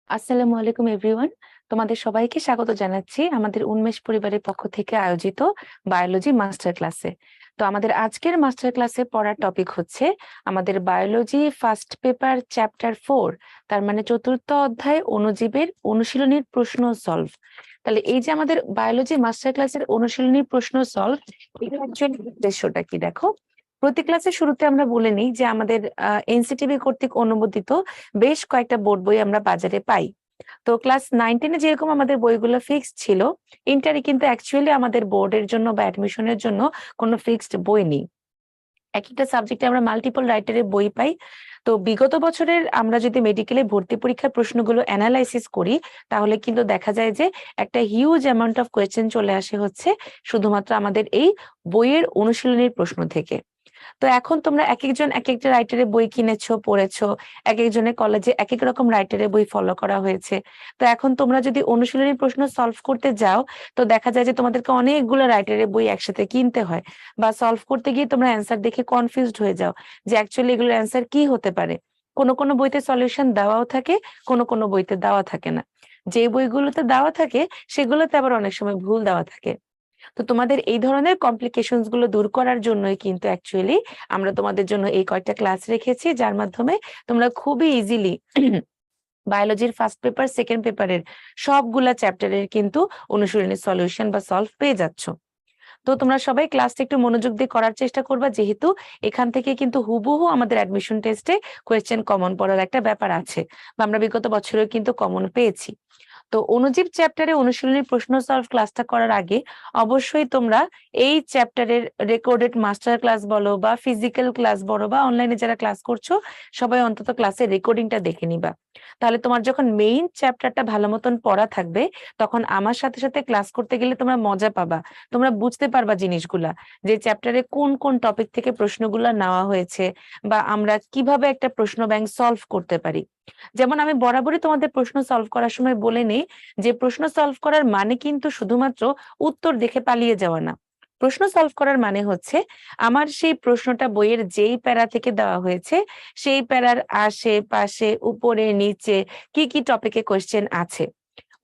আসসালামু আলাইকুম এভরিওয়ান। তোমাদের সবাইকে স্বাগত জানাচ্ছি আমাদের উন্মেষ পরিবারের পক্ষ থেকে আয়োজিত বায়োলজি মাস্টার ক্লাসে। তো আমাদের আজকের মাস্টার ক্লাসে পড়ার টপিক হচ্ছে আমাদের বায়োলজি ফার্স্ট পেপার চ্যাপ্টার 4, তার মানে চতুর্থ অধ্যায় অণুজীবের অনুশীলনীর প্রশ্ন সলভ। তাহলে এই যে আমাদের বায়োলজি মাস্টার ক্লাসের অনুশীলনী প্রশ্ন সলভ, এটা অ্যাকচুয়ালি উদ্দেশ্যটা কি দেখো। প্রতি ক্লাসের শুরুতে আমরা বলে নিই যে আমাদের এনসিটিভি কর্তৃক অনুমোদিত বেশ কয়েকটা বোর্ড বই আমরা বাজারে পাই। তো ক্লাস 9-10 যেরকম আমাদের বইগুলো ফিক্সড ছিল, ইন্টারে কিন্তু অ্যাকচুয়ালি আমাদের বোর্ডের জন্য বা অ্যাডমিশনের জন্য কোনো ফিক্সড বই নেই। এক একটা সাবজেক্টে আমরা মাল্টিপল রাইটারের বই পাই। তো বিগত বছরের আমরা যদি মেডিকেলে ভর্তি পরীক্ষার প্রশ্নগুলো অ্যানালাইসিস করি, তাহলে কিন্তু দেখা যায় যে একটা হিউজ অ্যামাউন্ট অফ কোয়েশ্চেন চলে আসে হচ্ছে শুধুমাত্র আমাদের এই বইয়ের অনুশীলনীর প্রশ্ন থেকে। তো এখন তোমরা একেকজন একেকটা রাইটারের বই কিনেছো, পড়েছো, একেকজনের কলেজে একেক রকম রাইটারের বই ফলো করা হয়েছে। তো এখন তোমরা যদি অনুশীলনী প্রশ্ন সলভ করতে যাও, তো দেখা যায় যে তোমাদেরকে অনেকগুলো রাইটারের বই একসাথে কিনতে হয়, বা সলভ করতে গিয়ে তোমরা অ্যান্সার দেখে কনফিউজড হয়ে যাও যে অ্যাকচুয়ালি এগুলোর অ্যান্সার কি হতে পারে। কোনো কোনো বইতে সলিউশন দেওয়াও থাকে, কোনো কোনো বইতে দেওয়া থাকে না। যে বইগুলোতে দেওয়া থাকে সেগুলোতে আবার অনেক সময় ভুল দেওয়া থাকে। তো তোমাদের এই ধরনের কমপ্লিকেশনস গুলো দূর করার জন্যই কিন্তু অ্যাকচুয়ালি আমরা তোমাদের জন্য এই কয়েকটা ক্লাস রেখেছি, যার মাধ্যমে তোমরা খুবই ইজিলি বায়োলজির ফার্স্ট পেপার সেকেন্ড পেপারের সবগুলা চ্যাপ্টারের কিন্তু অনুশীলনী সলিউশন বা সলভ পেয়ে যাচ্ছ। তো তোমরা সবাই ক্লাসটা একটু মনোযোগ দিয়ে করার চেষ্টা করবা, যেহেতু এখান থেকে কিন্তু হুবহু আমাদের অ্যাডমিশন টেস্টে কোয়েশ্চেন কমন পড়ার একটা ব্যাপার আছে, বা আমরা বিগত বছরেও কিন্তু কমন পেয়েছি। তো অণুজীব চ্যাপ্টারে অনুশীলনী প্রশ্ন সলভ ক্লাসটা করার আগে অবশ্যই তোমরা এই চ্যাপ্টারের রেকর্ডেড মাস্টার ক্লাস বলো বা ফিজিক্যাল ক্লাস বলো বা অনলাইনে যারা ক্লাস করছো, সবাই অন্তত ক্লাসের রেকর্ডিংটা দেখে নিবা। তাহলে তোমার যখন মেইন চ্যাপ্টারটা ভালো মতন পড়া থাকবে, তখন আমার সাথে সাথে ক্লাস করতে গেলে তোমরা মজা পাবা। তোমরা বুঝতে পারবা জিনিসগুলা, যে চ্যাপ্টারে কোন কোন টপিক থেকে প্রশ্নগুলা নেওয়া হয়েছে, বা আমরা কিভাবে একটা প্রশ্ন ব্যাংক সলভ করতে পারি। যেমন আমি বরাবরই তোমাদের প্রশ্ন সলভ করার সময় বলে নেই যে প্রশ্ন সলভ করার মানে কিন্তু শুধুমাত্র উত্তর দেখে পালিয়ে যাওয়া না। প্রশ্ন সলভ করার মানে হচ্ছে আমার সেই প্রশ্নটা বইয়ের যেই প্যারা থেকে দেওয়া হয়েছে, সেই প্যারার আশেপাশে উপরে নিচে কি কি টপিকে কোয়েশ্চেন আছে,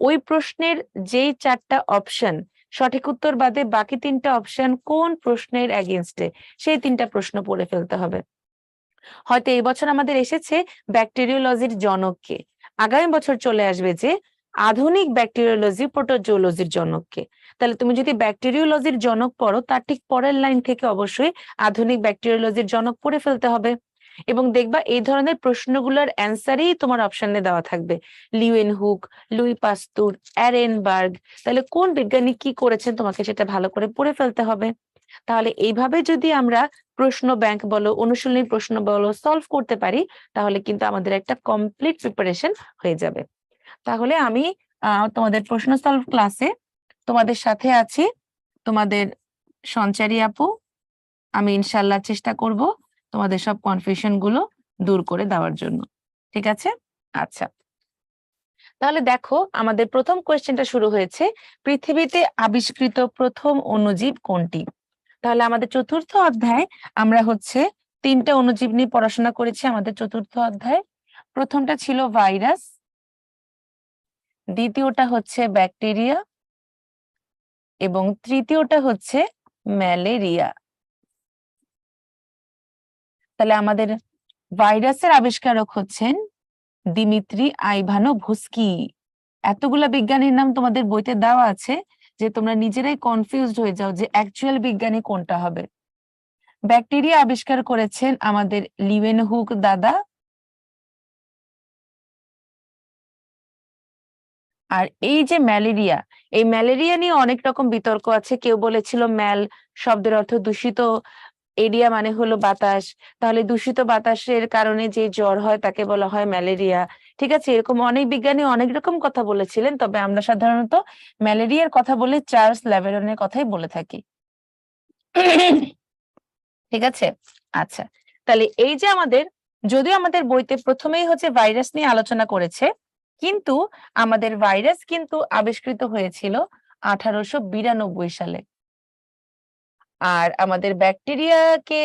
ওই প্রশ্নের যেই 4টা অপশন, সঠিক উত্তর বাদে বাকি 3টা অপশন কোন প্রশ্নের এগেইনস্টে, সেই 3টা প্রশ্ন পড়ে ফেলতে হবে। হয়তো এই বছর আমাদের এসেছে ব্যাকটেরিওলজির জনক কে, আগামী বছর চলে আসবে যে আধুনিক ব্যাকটেরিওলজি প্রোটোজোলজির জনক কে। তাহলে তুমি যদি ব্যাকটেরিওলজির জনক পড়ো, তার ঠিক পরের লাইন থেকে অবশ্যই আধুনিক ব্যাকটেরিওলজির জনক পড়ে ফেলতে হবে। এবং দেখবা এই ধরনের প্রশ্নগুলোর অ্যান্সারই তোমার অপশনে দেওয়া থাকবে, লিউয়েনহুক, লুই পাস্তুর, অ্যারেনবার্গ। তাহলে কোন বিজ্ঞানী কি করেছেন তোমাকে সেটা ভালো করে পড়ে ফেলতে হবে। তাহলে এইভাবে যদি আমরা প্রশ্ন ব্যাংক বলো, অনুশীলনী প্রশ্ন বলো সলভ করতে পারি, তাহলে কিন্তু আমাদের একটা কমপ্লিট প্রিপারেশন হয়ে যাবে। তাহলে আমি তোমাদের প্রশ্ন সলভ ক্লাসে তোমাদের সাথে আছি, তোমাদের সঞ্চারী আপু। আমি ইনশাল্লাহ চেষ্টা করব তোমাদের সব কনফিউশন গুলো দূর করে দেওয়ার জন্য। ঠিক আছে? আচ্ছা, তাহলে দেখো আমাদের প্রথম কোয়েশ্চেনটা শুরু হয়েছে, পৃথিবীতে আবিষ্কৃত প্রথম অণুজীব কোনটি? তাহলে আমাদের চতুর্থ অধ্যায় আমরা হচ্ছে 3টা অণুজীব নিয়ে পড়াশোনা করেছি আমাদের চতুর্থ অধ্যায়। প্রথমটা ছিল ভাইরাস, দ্বিতীয়টা হচ্ছে ব্যাকটেরিয়া, এবং তৃতীয়টা হচ্ছে ম্যালেরিয়া। তাহলে আমাদের ভাইরাসের আবিষ্কারক হচ্ছেন দিমিত্রি আইভানোভস্কি। এতগুলা বিজ্ঞানীর নাম তোমাদের বইতে দেওয়া আছে যে তোমরা নিজেরাই কনফিউজড হয়ে যাও যে অ্যাকচুয়াল বিজ্ঞানী কোনটা হবে। ব্যাকটেরিয়া আবিষ্কার করেছেন আমাদের লিউয়েনহুক দাদা। আর এই যে ম্যালেরিয়া, এই ম্যালেরিয়া নিয়ে অনেক রকম বিতর্ক আছে। কেউ বলেছিল ম্যাল শব্দের অর্থ দূষিত, এরিয়া মানে হলো বাতাস, তাহলে দূষিত বাতাসের কারণে যে জ্বর হয় তাকে বলা হয় ম্যালেরিয়া। ঠিক আছে, এরকম অনেক বিজ্ঞানী অনেক রকম কথা বলেছিলেন, তবে আমরা সাধারণত ম্যালেরিয়ার কথা বলে চার্লস ল্যাভেরনের কথাই বলে থাকি। ঠিক আছে, আচ্ছা। তাহলে এই যে আমাদের, যদিও আমাদের বইতে প্রথমেই হচ্ছে ভাইরাস নিয়ে আলোচনা করেছে, কিন্তু আমাদের ভাইরাস কিন্তু আবিষ্কৃত হয়েছিল 1892 সালে। আর আমাদের ব্যাকটেরিয়াকে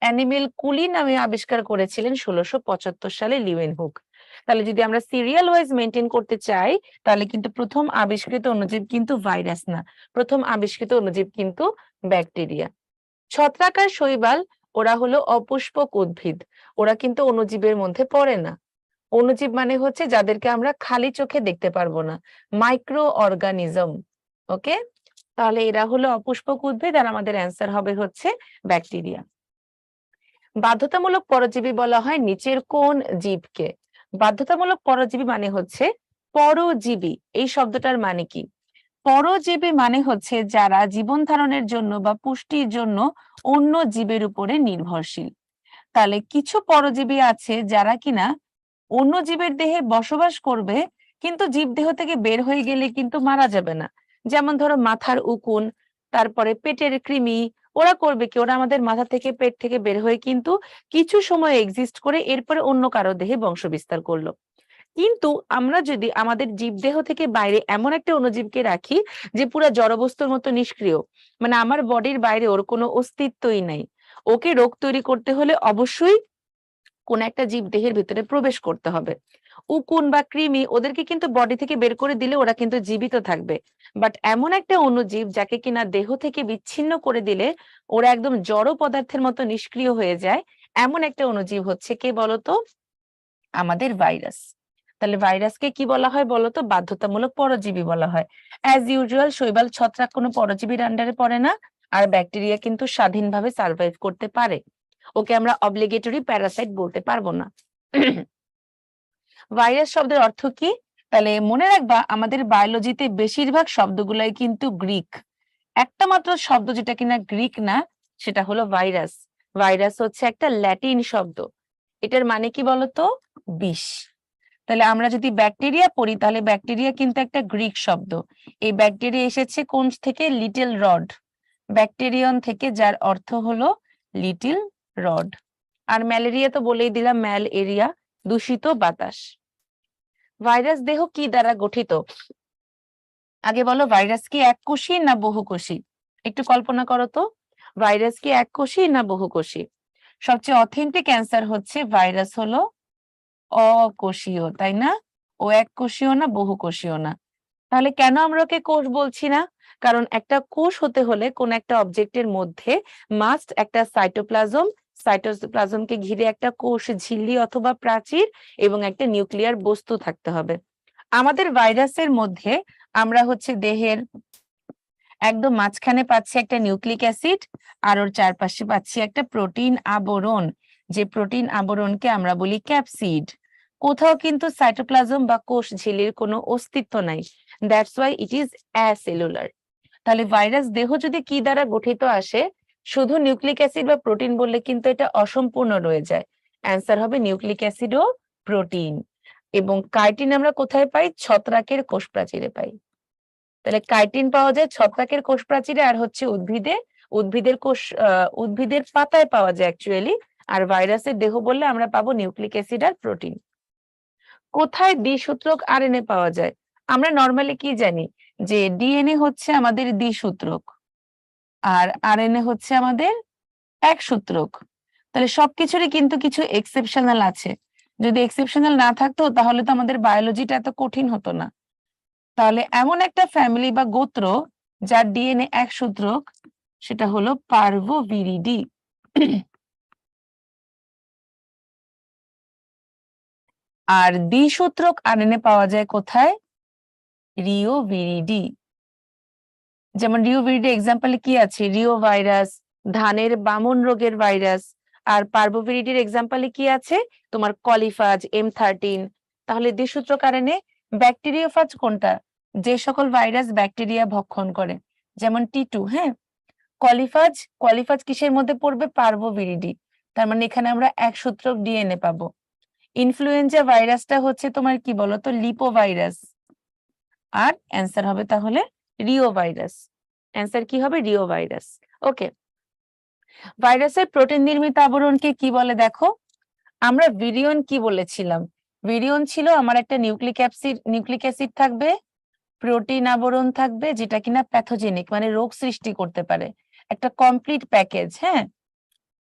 অ্যানিমেল কুলি নামে আবিষ্কার করেছিলেন 1675 সালে লিউয়েনহুক। তাহলে যদি আমরা সিরিয়াল ওয়াইজ মেনটেন করতে চাই তাহলে কিন্তু প্রথম আবিষ্কৃত অণুজীব কিন্তু ভাইরাস না, প্রথম আবিষ্কৃত অণুজীব কিন্তু ব্যাকটেরিয়া। ছত্রাক আর শৈবাল ওরা হলো অপুষ্পক উদ্ভিদ, ওরা কিন্তু অণুজীবের মধ্যে পড়ে না। অণুজীব মানে হচ্ছে যাদেরকে আমরা খালি চোখে দেখতে পারবো না, মাইক্রো অর্গানিজম। ওকে, তাহলে এরা হলো অপুষ্পক উদ্ভিদ আর আমাদের অ্যান্সার হবে হচ্ছে ব্যাকটেরিয়া। বাধ্যতামূলক পরজীবী বলা হয় নিচের কোন জীবকে? বাধ্যতামূলক পরজীবী মানে হচ্ছে পরজীবী। এই শব্দটার মানে কি? পরজীবী মানে হচ্ছে যারা জীবন ধারণের জন্য বা পুষ্টির জন্য অন্য জীবের উপরে নির্ভরশীল। তাহলে কিছু পরজীবী আছে যারা কিনা অন্য জীবের দেহে বসবাস করবে, কিন্তু জীবদেহ থেকে বের হয়ে গেলে কিন্তু মারা যাবে না। যেমন ধরো মাথার উকুন, তারপরে পেটের কৃমি, ওরা করবে কি, ওরা আমাদের মাথা থেকে পেট থেকে বের হয়ে কিন্তু কিছু সময় এক্সিস্ট করে এরপরে অন্য কারো দেহে বংশ বিস্তার করলো। কিন্তু আমরা যদি আমাদের জীবদেহ থেকে বাইরে এমন একটা অণুজীবকে রাখি যে পুরো জড়বস্তুর মতো নিষ্ক্রিয়, মানে আমার বডির বাইরে ওর কোনো অস্তিত্বই নাই, ওকে রোগ তৈরি করতে হলে অবশ্যই কোন একটা জীব দেহের ভিতরে প্রবেশ করতে হবে। উকুন বা কৃমি ওদেরকে কিন্তু বডি থেকে বের করে দিলে ওরা কিন্তু জীবিত থাকবে, বাট এমন একটা অণুজীব যাকে কিনা দেহ থেকে বিচ্ছিন্ন করে দিলে ওরা একদম জড় পদার্থের মতো নিষ্ক্রিয় হয়ে যায়, এমন একটা অণুজীব হচ্ছে কে বলতো? আমাদের ভাইরাস। তাহলে ভাইরাসকে কি বলা হয় বলতো? বাধ্যতামূলক পরজীবী বলা হয়। অ্যাজ ইউজুয়াল শৈবাল ছত্রাক কোনো পরজীবীর আন্ডারে পড়ে না, আর ব্যাকটেরিয়া কিন্তু স্বাধীনভাবে সার্ভাইভ করতে পারে, ওকে আমরা অব্লিগেটরি প্যারাসাইট বলতে পারবো না। ভাইরাস শব্দের অর্থ কি? তাহলে মনে রাখবা আমাদের বায়োলজিতে বেশিরভাগ শব্দগুলাই কিন্তু গ্রিক, একটা মাত্র শব্দ যেটা কিনা গ্রিক না সেটা হলো ভাইরাস। ভাইরাস হচ্ছে একটা ল্যাটিন শব্দ, এটার মানে কি বলতো? বিষ। তাহলে আমরা যদি ব্যাকটেরিয়া পড়ি তাহলে ব্যাকটেরিয়া কিন্তু একটা গ্রিক শব্দ। এই ব্যাকটেরিয়া এসেছে কোন থেকে? লিটল রড, ব্যাকটেরিয়ন থেকে, যার অর্থ হলো লিটল রড। আর ম্যালেরিয়া তো বলেই দিলাম, ম্যাল এরিয়া, দূষিত বাতাস। ভাইরাস দেহ কি দ্বারা গঠিত? আগে বলো, ভাইরাস কি এককোষী না বহুকোষী? একটু কল্পনা করো তো, ভাইরাস কি এককোষী না বহুকোষী? সবচেয়ে অথেন্টিক অ্যান্সার হচ্ছে ভাইরাস হলো অকোষীয়, তাই না? ও এককোষীয় না, বহুকোষীয় না। তাহলে কেন আমরা ওকে কোষ বলছি না? কারণ একটা কোষ হতে হলে কোন একটা অবজেক্টের মধ্যে মাস্ট একটা সাইটোপ্লাজম, সাইটোপ্লাজমকে ঘিরে একটা কোষ ঝিল্লি অথবা প্রাচীর এবং একটা নিউক্লিয়ার বস্তু থাকতে হবে। আমাদের ভাইরাসের মধ্যে আমরা হচ্ছে দেহের একদম মাঝখানে পাচ্ছি একটা নিউক্লিক অ্যাসিড, আর ওর চারপাশে পাচ্ছি একটা প্রোটিন আবরণ, যে প্রোটিন আবরণকে আমরা বলি ক্যাপসিড। কোথাও কিন্তু সাইটোপ্লাজম বা কোষ ঝিল্লির কোনো অস্তিত্ব নাই, that's why it is acellular. তাহলে ভাইরাস দেহ যদি কি দ্বারা গঠিত আসে, শুধু নিউক্লিক অ্যাসিড বা প্রোটিন বললে কিন্তু এটা অসম্পূর্ণ রয়ে যায়। অ্যান্সার হবে নিউক্লিক অ্যাসিড ও প্রোটিন। এবং কাইটিন আমরা কোথায় পাই? ছত্রাকের কোষ প্রাচীরে পাই। তাহলে কাইটিন পাওয়া যায় ছত্রাকের কোষ প্রাচীরে, আর হচ্ছে উদ্ভিদের পাতায় পাওয়া যায় অ্যাকচুয়ালি। আর ভাইরাসের দেহ বললে আমরা পাবো নিউক্লিক অ্যাসিড আর প্রোটিন। কোথায় দ্বিসূত্রক আরএনএ পাওয়া যায়? আমরা নর্মালি কি জানি যে ডিএনএ হচ্ছে আমাদের দ্বিসূত্রক আর আরএনএ হচ্ছে আমাদের একসূত্রক। তাহলে সবকিছুরই কিন্তু কিছু এক্সেপশনাল আছে, যদি এক্সেপশনাল না থাকতো তাহলে তো আমাদের বায়োলজিটা এত কঠিন হতো না। তাহলে এমন একটা ফ্যামিলি বা গোত্র যার ডিএনএ একসূত্রক, সেটা হলো পার্ভোভিরিডি। আর দ্বিসূত্রক আরএনএ পাওয়া যায় কোথায়? রিওভিরিডি। যেমন রিওভিরিডি এক্সাম্পলে কি আছে? রিও ভাইরাস, ধানের বামন রোগের ভাইরাস। আর পার্ভোভিরিডির এক্সাম্পলে কি আছে? তোমার কলিফাজ, M13। তাহলে দ্বিসূত্রক আরএনএ। ব্যাকটেরিওফাজ কোনটা? যে সকল ভাইরাস ব্যাকটেরিয়া ভক্ষণ করে, যেমন T2। হ্যাঁ, কলিফাজ, কলিফাজ কিসের মধ্যে পড়বে? পার্ভোভিরিডি। তার মানে এখানে আমরা একসূত্রক ডিএনএ পাবো। ইনফ্লুয়েঞ্জা ভাইরাসটা হচ্ছে তোমার কি বলতো? Lipo virus. আর অ্যান্সার হবে তাহলে রিও ভাইরাস। অ্যান্সার কি হবে? Rio virus. ওকে, ভাইরাসের প্রোটিন নির্মিত আবরণকে কি বলে দেখো? আমরা ভিরিয়ন কি বলেছিলাম? ভিরিয়ন ছিল আমার একটা নিউক্লিক অ্যাসিড থাকবে, প্রোটিন আবরণ থাকবে যেটা কিনা প্যাথোজেনিক মানে রোগ সৃষ্টি করতে পারে, একটা কমপ্লিট প্যাকেজ। হ্যাঁ,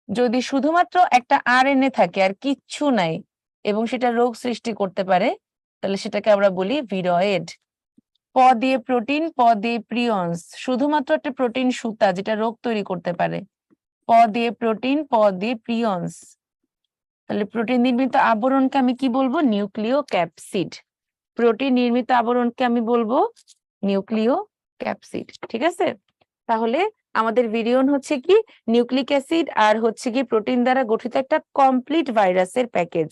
যদি শুধুমাত্র একটা আরএনএ থাকে আর কিচ্ছু নাই, এবং সেটা রোগ সৃষ্টি করতে পারে, তাহলে সেটাকে আমরা বলি ভিরয়েড। প দিয়ে প্রোটিন, প দিয়ে প্রিয়ন্স, শুধুমাত্র একটা প্রোটিন সুতা যেটা রোগ তৈরি করতে পারে। প দিয়ে প্রোটিন, প দিয়ে প্রিয়ন্স, তাহলে প্রোটিন নির্মিত আবরণকে আমি কি বলবো? নিউক্লিয় ক্যাপসিড। প্রোটিন নির্মিত আবরণকে আমি বলবো নিউক্লিয় ক্যাপসিড। ঠিক আছে, তাহলে আমাদের ভিরিয়ন হচ্ছে কি নিউক্লিক অ্যাসিড আর হচ্ছে কি প্রোটিন দ্বারা গঠিত একটা কমপ্লিট ভাইরাসের প্যাকেজ।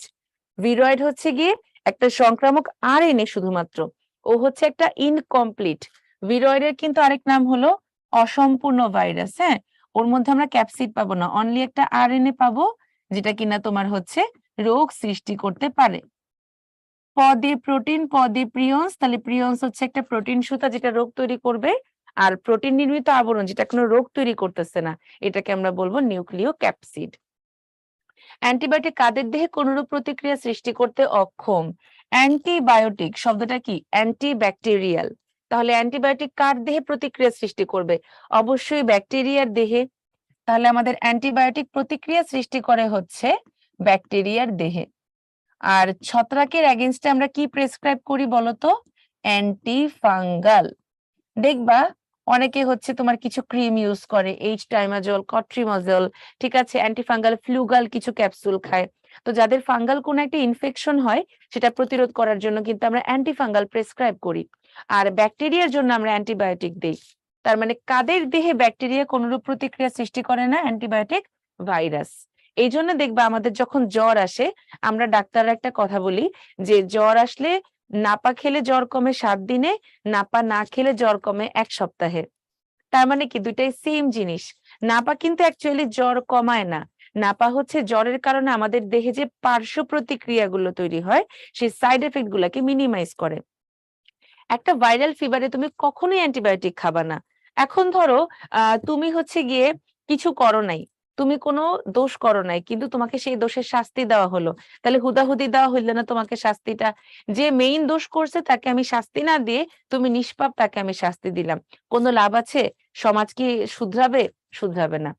ভিরয়েড হচ্ছে গিয়ে একটা সংক্রামক আরএনএ শুধুমাত্র, ও হচ্ছে একটা ইনকমপ্লিট। ভিরয়েডের কিন্তু আরেক নাম হলো অসম্পূর্ণ ভাইরাস। হ্যাঁ, ওর মধ্যে আমরা ক্যাপসিড পাবো না, অনলি একটা আরএনএ পাবো, যেটা কিনা তোমার হচ্ছে রোগ সৃষ্টি করতে পারে। প দিয়ে প্রোটিন, প দিয়ে প্রিয়ন্স, তাহলে প্রিয়ন্স হচ্ছে একটা প্রোটিন সুতা যেটা রোগ তৈরি করবে, আর প্রোটিন নির্মিত আবরণ যেটা কোনো রোগ তৈরি করতেছে না, এটাকে আমরা বলবো নিউক্লিয় ক্যাপসিড। অ্যান্টিবায়োটিক কাদের দেহে কোনরূপ প্রতিক্রিয়া সৃষ্টি করতে অক্ষম? অ্যান্টিবায়োটিক শব্দটা কি? অ্যান্টিব্যাকটেরিয়াল। তাহলে অ্যান্টিবায়োটিক কার দেহে প্রতিক্রিয়া সৃষ্টি করবে? অবশ্যই ব্যাকটেরিয়ার দেহে। তাহলে আমাদের অ্যান্টিবায়োটিক প্রতিক্রিয়া সৃষ্টি করে হচ্ছে ব্যাকটেরিয়ার দেহে। আর ছত্রাকের এগেইনস্টে আমরা কি প্রেসক্রাইব করি বলতো? অ্যান্টিফাঙ্গাল। দেখবা অনেকে হচ্ছে তোমার কিছু ক্রিম ইউজ করে, এইচটাইমাজল, কট্রিমজল, ঠিক আছে, অ্যান্টিফাঙ্গাল ফ্লুগাল কিছু ক্যাপসুল খায়। তো যাদের ফাঙ্গাল কোনো একটা ইনফেকশন হয় সেটা প্রতিরোধ করার জন্য কিন্তু আমরা অ্যান্টিফাঙ্গাল প্রেসক্রাইব করি, আর ব্যাকটেরিয়ার জন্য আমরা অ্যান্টিবায়োটিক দেই। তার মানে কাদের দেহে ব্যাকটেরিয়া কোনরূপ প্রতিক্রিয়া সৃষ্টি করে না? Antibiotic, virus. এই জন্য দেখবা আমাদের যখন জ্বর আসে, আমরা ডাক্তাররা একটা কথা বলি যে জ্বর আসলে নাপা খেলে জ্বর কমে 7 দিনে, নাপা না খেলে জ্বর কমে 1 সপ্তাহে। তার মানে কি দুইটাই সেম জিনিস। নাপা কিন্তু অ্যাকচুয়ালি জ্বর কমায় না, নাপা হচ্ছে জ্বরের কারণে আমাদের দেহে যে পার্শ্ব প্রতিক্রিয়াগুলো তৈরি হয় সেই সাইড এফেক্ট গুলাকে মিনিমাইজ করে। একটা ভাইরাল ফিভারে তুমি কখনোই অ্যান্টিবায়োটিক খাবা না। এখন ধরো তুমি হচ্ছে গিয়ে কিছু করো নাই, তুমি কোনো দোষ করো নাই, কিন্তু তোমাকে সেই দোষের শাস্তি দেওয়া হলো, তাহলে হুদাহুদি দেওয়া হইলো না তোমাকে শাস্তিটা? যে মেইন দোষ করছে তাকে আমি শাস্তি না দিয়ে তুমি নিষ্পাপ তাকে আমি শাস্তি দিলাম, কোনো লাভ আছে? সমাজ কি শুধরাবে? শুধরাবে না।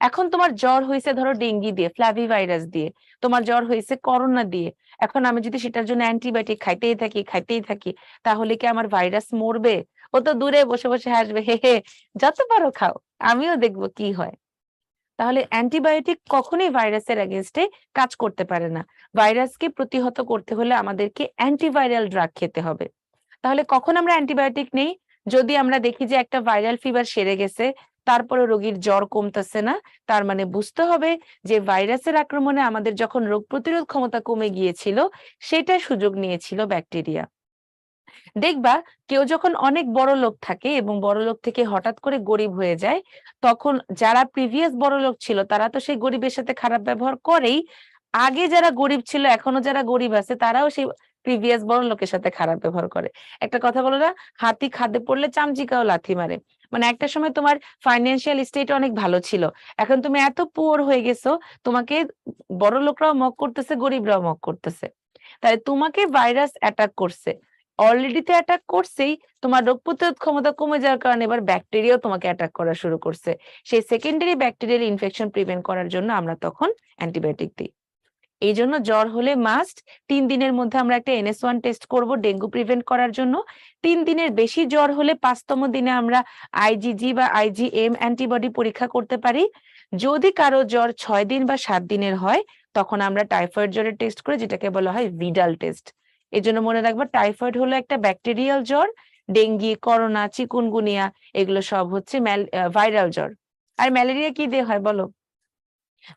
এখন তোমার জ্বর হয়েছে ধরো ডেঙ্গি দিয়ে, ফ্লাভি ভাইরাস দিয়ে, তোমার জ্বর হয়েছে করোনা দিয়ে, এখন আমি যদি সেটার জন্য অ্যান্টিবায়োটিক খাইতেই থাকি, তাহলে কি আমার ভাইরাস মরবে? ও তো দূরে বসে বসে হাসবে, হে হে, যত পারো খাও, আমিও দেখবো কি হয়। তাহলে অ্যান্টিবায়োটিক কখনোই ভাইরাসের এগেইনস্টে কাজ করতে পারে না। ভাইরাসকে প্রতিহত করতে হলে আমাদেরকে অ্যান্টিভাইরাল ড্রাগ খেতে হবে। তাহলে কখন আমরা অ্যান্টিবায়োটিক নেই? যদি আমরা দেখি যে একটা ভাইরাল ফিভার সেরে গেছে, তারপরে রোগীর জ্বর কমতেছে না, তার মানে বুঝতে হবে যে ভাইরাসের আক্রমণে আমাদের যখন রোগ প্রতিরোধ ক্ষমতা কমে গিয়েছিল, সেটা সুযোগ নিয়েছিল ব্যাকটেরিয়া। দেখবা কেউ যখন অনেক বড় লোক থাকে এবং বড় লোক থেকে হঠাৎ করে গরিব হয়ে যায়, তখন যারা প্রিভিয়াস বড় লোক ছিল তারা তো সেই গরিবের সাথে খারাপ ব্যবহার করেই, আগে যারা গরিব ছিল এখনো যারা গরিব আছে তারাও সেই প্রিভিয়াস বড় লোকের সাথে খারাপ ব্যবহার করে। একটা কথা বলো না, হাতি খাদে পড়লে চামচিকাও লাথি মারে। মানে একটা সময় তোমার ফাইন্যান্সিয়াল স্টেট অনেক ভালো ছিল, এখন তুমি এত পুয়ার হয়ে গেছো, তোমাকে বড় লোকরাও মক করতেছে, গরিবরাও মক করতেছে। তাই তোমাকে ভাইরাস অ্যাটাক করছে, অলরেডি তো অ্যাটাক করছেই, তোমার রোগ প্রতিরোধ ক্ষমতা কমে যাওয়ার কারণে এবার ব্যাকটেরিয়াও তোমাকে অ্যাটাক করা শুরু করছে। সেই সেকেন্ডারি ব্যাকটেরিয়াল ইনফেকশন প্রিভেন্ট করার জন্য আমরা তখন অ্যান্টিবায়োটিক দিই। এই জন্য জ্বর হলে মাস্ট 3 দিনের মধ্যে আমরা একটা NS1 টেস্ট করব ডেঙ্গু প্রিভেন্ট করার জন্য। 3 দিনের বেশি জ্বর হলে 5তম দিনে আমরা IgG বা IgM অ্যান্টিবডি পরীক্ষা করতে পারি। যদি কারো জ্বর 6 দিন বা 7 দিনের হয়, তখন আমরা টাইফয়েড জ্বরের টেস্ট করি, যেটাকে বলা হয় ভিডাল টেস্ট। এই জন্য মনে রাখবা টাইফয়েড হলো একটা ব্যাকটেরিয়াল জ্বর, ডেঙ্গি, করোনা, চিকুনগুনিয়া এগুলো সব হচ্ছে ভাইরাল জ্বর। আর ম্যালেরিয়া কি দিয়ে হয় বলো?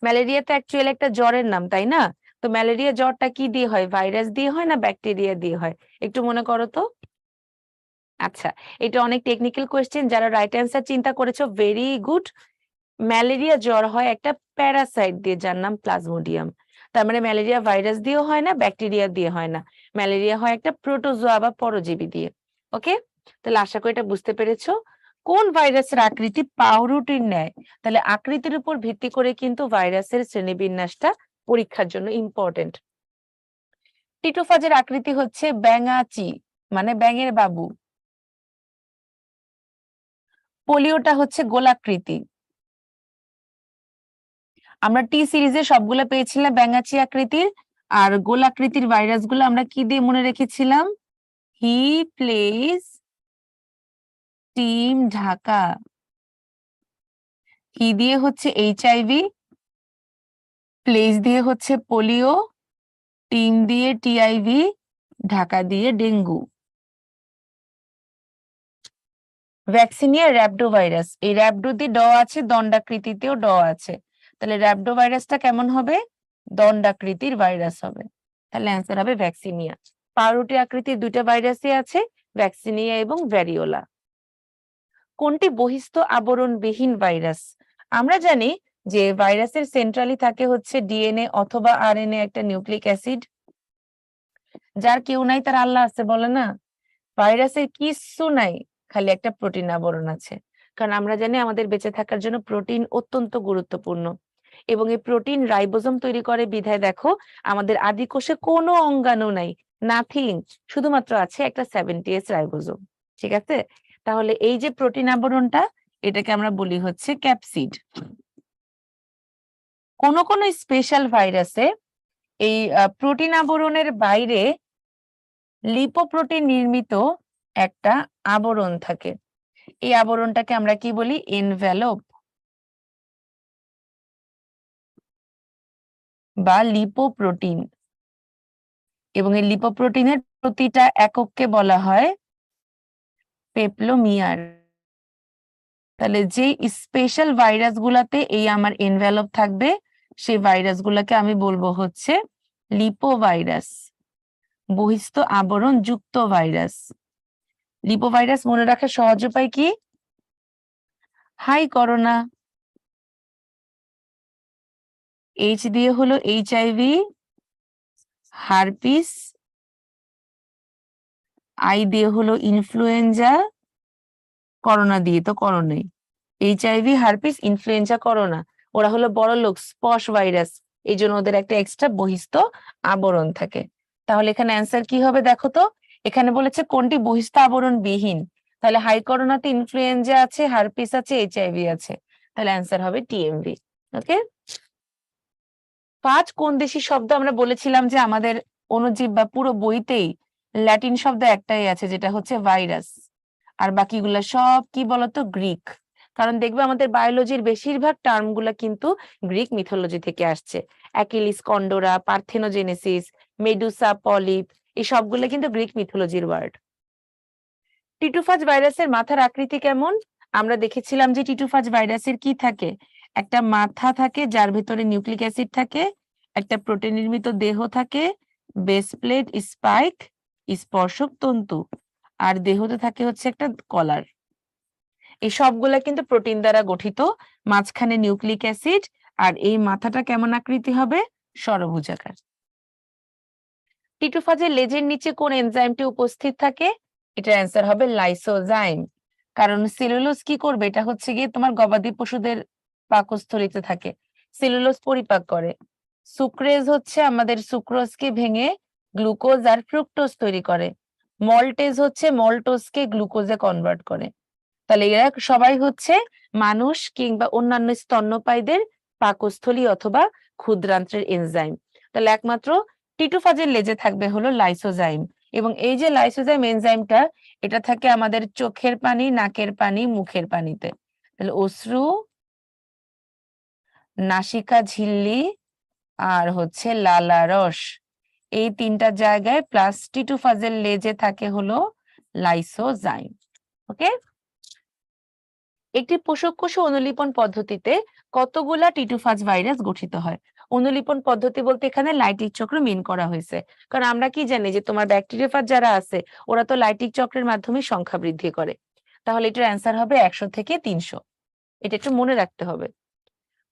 ম্যালেরিয়া তো অ্যাকচুয়ালি একটা জ্বরের নাম, তাই না? তো ম্যালেরিয়া জ্বরটা কি দিয়ে হয়? ভাইরাস দিয়ে হয় না ব্যাকটেরিয়া দিয়ে হয়? একটু মনে করো তো। আচ্ছা, এটা অনেক টেকনিক্যাল কোয়েশ্চেন, যারা রাইট অ্যান্সার চিন্তা করেছো ভেরি গুড। ম্যালেরিয়া জ্বর হয় একটা প্যারাসাইট দিয়ে যার নাম প্লাজমোডিয়াম। তার মানে ম্যালেরিয়া ভাইরাস দিয়েও হয় না, ব্যাকটেরিয়া দিয়ে হয় না, ম্যালেরিয়া হয় একটা প্রোটোজোয়া বা পরজীবী দিয়ে। ওকে, তাহলে আশা করি এটা বুঝতে পেরেছো। কোন ভাইরাসের আকৃতি পাউরুটির ন্যায়? তাহলে আকৃতির উপর ভিত্তি করে কিন্তু ভাইরাসের শ্রেণীবিন্যাসটা পরীক্ষার জন্য ইম্পর্টেন্ট। টিটোফাজের আকৃতি হচ্ছে ব্যাঙাচি, মানে ব্যাঙের বাবু। পোলিওটা হচ্ছে গোলাকৃতি। আমরা টি সিরিজে সবগুলো পেয়েছিলাম ব্যাঙাচি আকৃতির, আর গোলাকৃতির ভাইরাসগুলো আমরা কি দিয়ে মনে রেখেছিলাম? He place team Dhaka. He দিয়ে হচ্ছে এইচআইভি, প্লেস দিয়ে হচ্ছে পোলিও, টিম দিয়ে টিআইভি, ঢাকা দিয়ে ডেঙ্গু। ভ্যাকসিনিয়া র‍্যাবডো ভাইরাস, এই র‍্যাবডো দিয়ে ড আছে, দণ্ডাকৃতিতেও ড আছে, তাহলে র‍্যাবডো ভাইরাসটা কেমন হবে? দণ্ডাকৃতির ভাইরাস হবে, তাহলে অ্যান্সার হবে ভ্যাকসিনিয়া। পাউরুটি আকৃতির দুইটা ভাইরাসই আছে, ভ্যাকসিনিয়া এবং ভ্যারিওলা। কোনটি বহিস্থ আবরণবিহীন ভাইরাস? আমরা জানি যে ভাইরাসের সেন্ট্রালি থাকে হচ্ছে ডিএনএ অথবা আরএনএ, একটা নিউক্লিক অ্যাসিড। যার কেউ নাই তার আল্লাহ আছে বলে না, ভাইরাসের কিচ্ছু নাই, খালি একটা প্রোটিন আবরণ আছে। কারণ আমরা জানি আমাদের বেঁচে থাকার জন্য প্রোটিন অত্যন্ত গুরুত্বপূর্ণ, এবং এই প্রোটিন রাইবোজোম তৈরি করে বিধায় দেখো আমাদের আদি কোষে কোনো অঙ্গাণু নাই, নাথিং, শুধুমাত্র আছে একটা 70S রাইবোজোম। ঠিক আছে, তাহলে এই যে প্রোটিন আবরণটা, এটাকে আমরা বলি হচ্ছে ক্যাপসিড। কোন কোন স্পেশাল ভাইরাসে এই প্রোটিন আবরণের বাইরে লিপোপ্রোটিন নির্মিত একটা আবরণ থাকে, এই আবরণটাকে আমরা কি বলি? এনভেলপ বা লিপোপ্রোটিন। এবং এই লিপোপ্রোটিনের প্রতিটা একককে বলা হয় পেপলোমিয়ার। তাহলে যে স্পেশাল ভাইরাস গুলাতে এই আমার এনভেলপ থাকবে, সেই ভাইরাস গুলাকে আমি বলবো হচ্ছে লিপোভাইরাস, বহিস্থ আবরণ যুক্ত ভাইরাস। লিপোভাইরাস মনে রাখার সহজ উপায় কি? হাই করোনা, এইচ দিয়ে হলো এইচআইভি, হারপিস, আই দিয়ে হলো ইনফ্লুয়েঞ্জা, করোনা দিয়ে তো coronary. HIV, herpes, influenza, corona, ওরা হলো বড় লোক, স্পশ ভাইরাস, এই জন্য ওদের একটা এক্সট্রা বহিস্থ আবরণ থাকে। তাহলে এখানে অ্যান্সার কি হবে দেখো তো, এখানে বলেছে কোনটি বহিস্থ আবরণ বিহীন, তাহলে হাই করোনাতে ইনফ্লুয়েঞ্জা আছে, হারপিস আছে, এইচআইভি আছে, তাহলে অ্যান্সার হবে টিএমভি। ওকে, 5 কোন দেশি শব্দ আমরা বলেছিলাম যে আমাদের অণুজীব বা পুরো বইতেই ল্যাটিন শব্দ একটাই আছে, যেটা হচ্ছে ভাইরাস, আর বাকিগুলা সব কি বলতো? গ্রিক। কারণ দেখবে আমাদের বায়োলজির বেশিরভাগ টার্মগুলা কিন্তু গ্রিক মিথোলজি থেকে আসছে। অ্যাকিলিস কন্ডোরা, পার্থেনোজেনেসিস, মেডুসা, পলিপ, এই সবগুলো কিন্তু গ্রিক মিথোলজির ওয়ার্ড। টিটুফাজ ভাইরাসের মাথার আকৃতি কেমন? আমরা দেখেছিলাম যে টিটুফাজ ভাইরাসের কি থাকে? একটা মাথা থাকে যার ভেতরে নিউক্লিক অ্যাসিড থাকে, একটা প্রোটিন নির্মিত দেহ থাকে, বেস প্লেট, স্পাইক, স্পর্শক তন্তু, আর দেহতে থাকে হচ্ছে একটা কলার। এই সবগুলা কিন্তু প্রোটিন দ্বারা গঠিত, মাঝখানে নিউক্লিক অ্যাসিড, আর এই মাথাটা কেমন আকৃতি হবে? ষড়ভুজাকার। টিটুফাজের লেজের নিচে কোন এনজাইমটি উপস্থিত থাকে? এটার অ্যান্সার হবে লাইসোজাইম। কারণ সেলুলোজ কি করবে? এটা হচ্ছে গিয়ে তোমার গবাদি পশুদের পাকস্থলীতে থাকে, সেলুলোজ পরিপাক করে। সুক্রেজ হচ্ছে আমাদের সুক্রোজকে ভেঙে গ্লুকোজ আর ফ্রুক্টোজ তৈরি করে। মল্টেজ হচ্ছে মল্টোজকে গ্লুকোজে কনভার্ট করে। তাহলে এরা সবাই হচ্ছে মানুষ কিংবা অন্যান্য স্তন্যপায়ীদের পাকস্থলী অথবা ক্ষুদ্রান্ত্রের এনজাইম। তাহলে একমাত্র টিটুফাজের লেজে থাকবে হলো লাইসোজাইম, এবং এই যে লাইসোজাইম এনজাইমটা, এটা থাকে আমাদের চোখের পানি, নাকের পানি, মুখের পানিতে। তাহলে অশ্রু, নাসিকা ঝিল্লি, আর হচ্ছে লালারস, এই 3টা জায়গায় প্লাস টিটুফাজের লেজে থাকে হলো লাইসোজাইম। ওকে, একটি পোষক কোষে অনুলিপন পদ্ধতিতে কতগুলা টিটুফাজ ভাইরাস গঠিত হয়? অনুলিপন পদ্ধতি বলতে এখানে লাইটিক চক্র মিন করা হয়েছে, কারণ আমরা কি জানি যে তোমার ব্যাকটেরিয়াফাজ যারা আছে ওরা তো লাইটিক চক্রের মাধ্যমে সংখ্যা বৃদ্ধি করে। তাহলে এটার অ্যান্সার হবে 100 থেকে 300, এটা একটু মনে রাখতে হবে।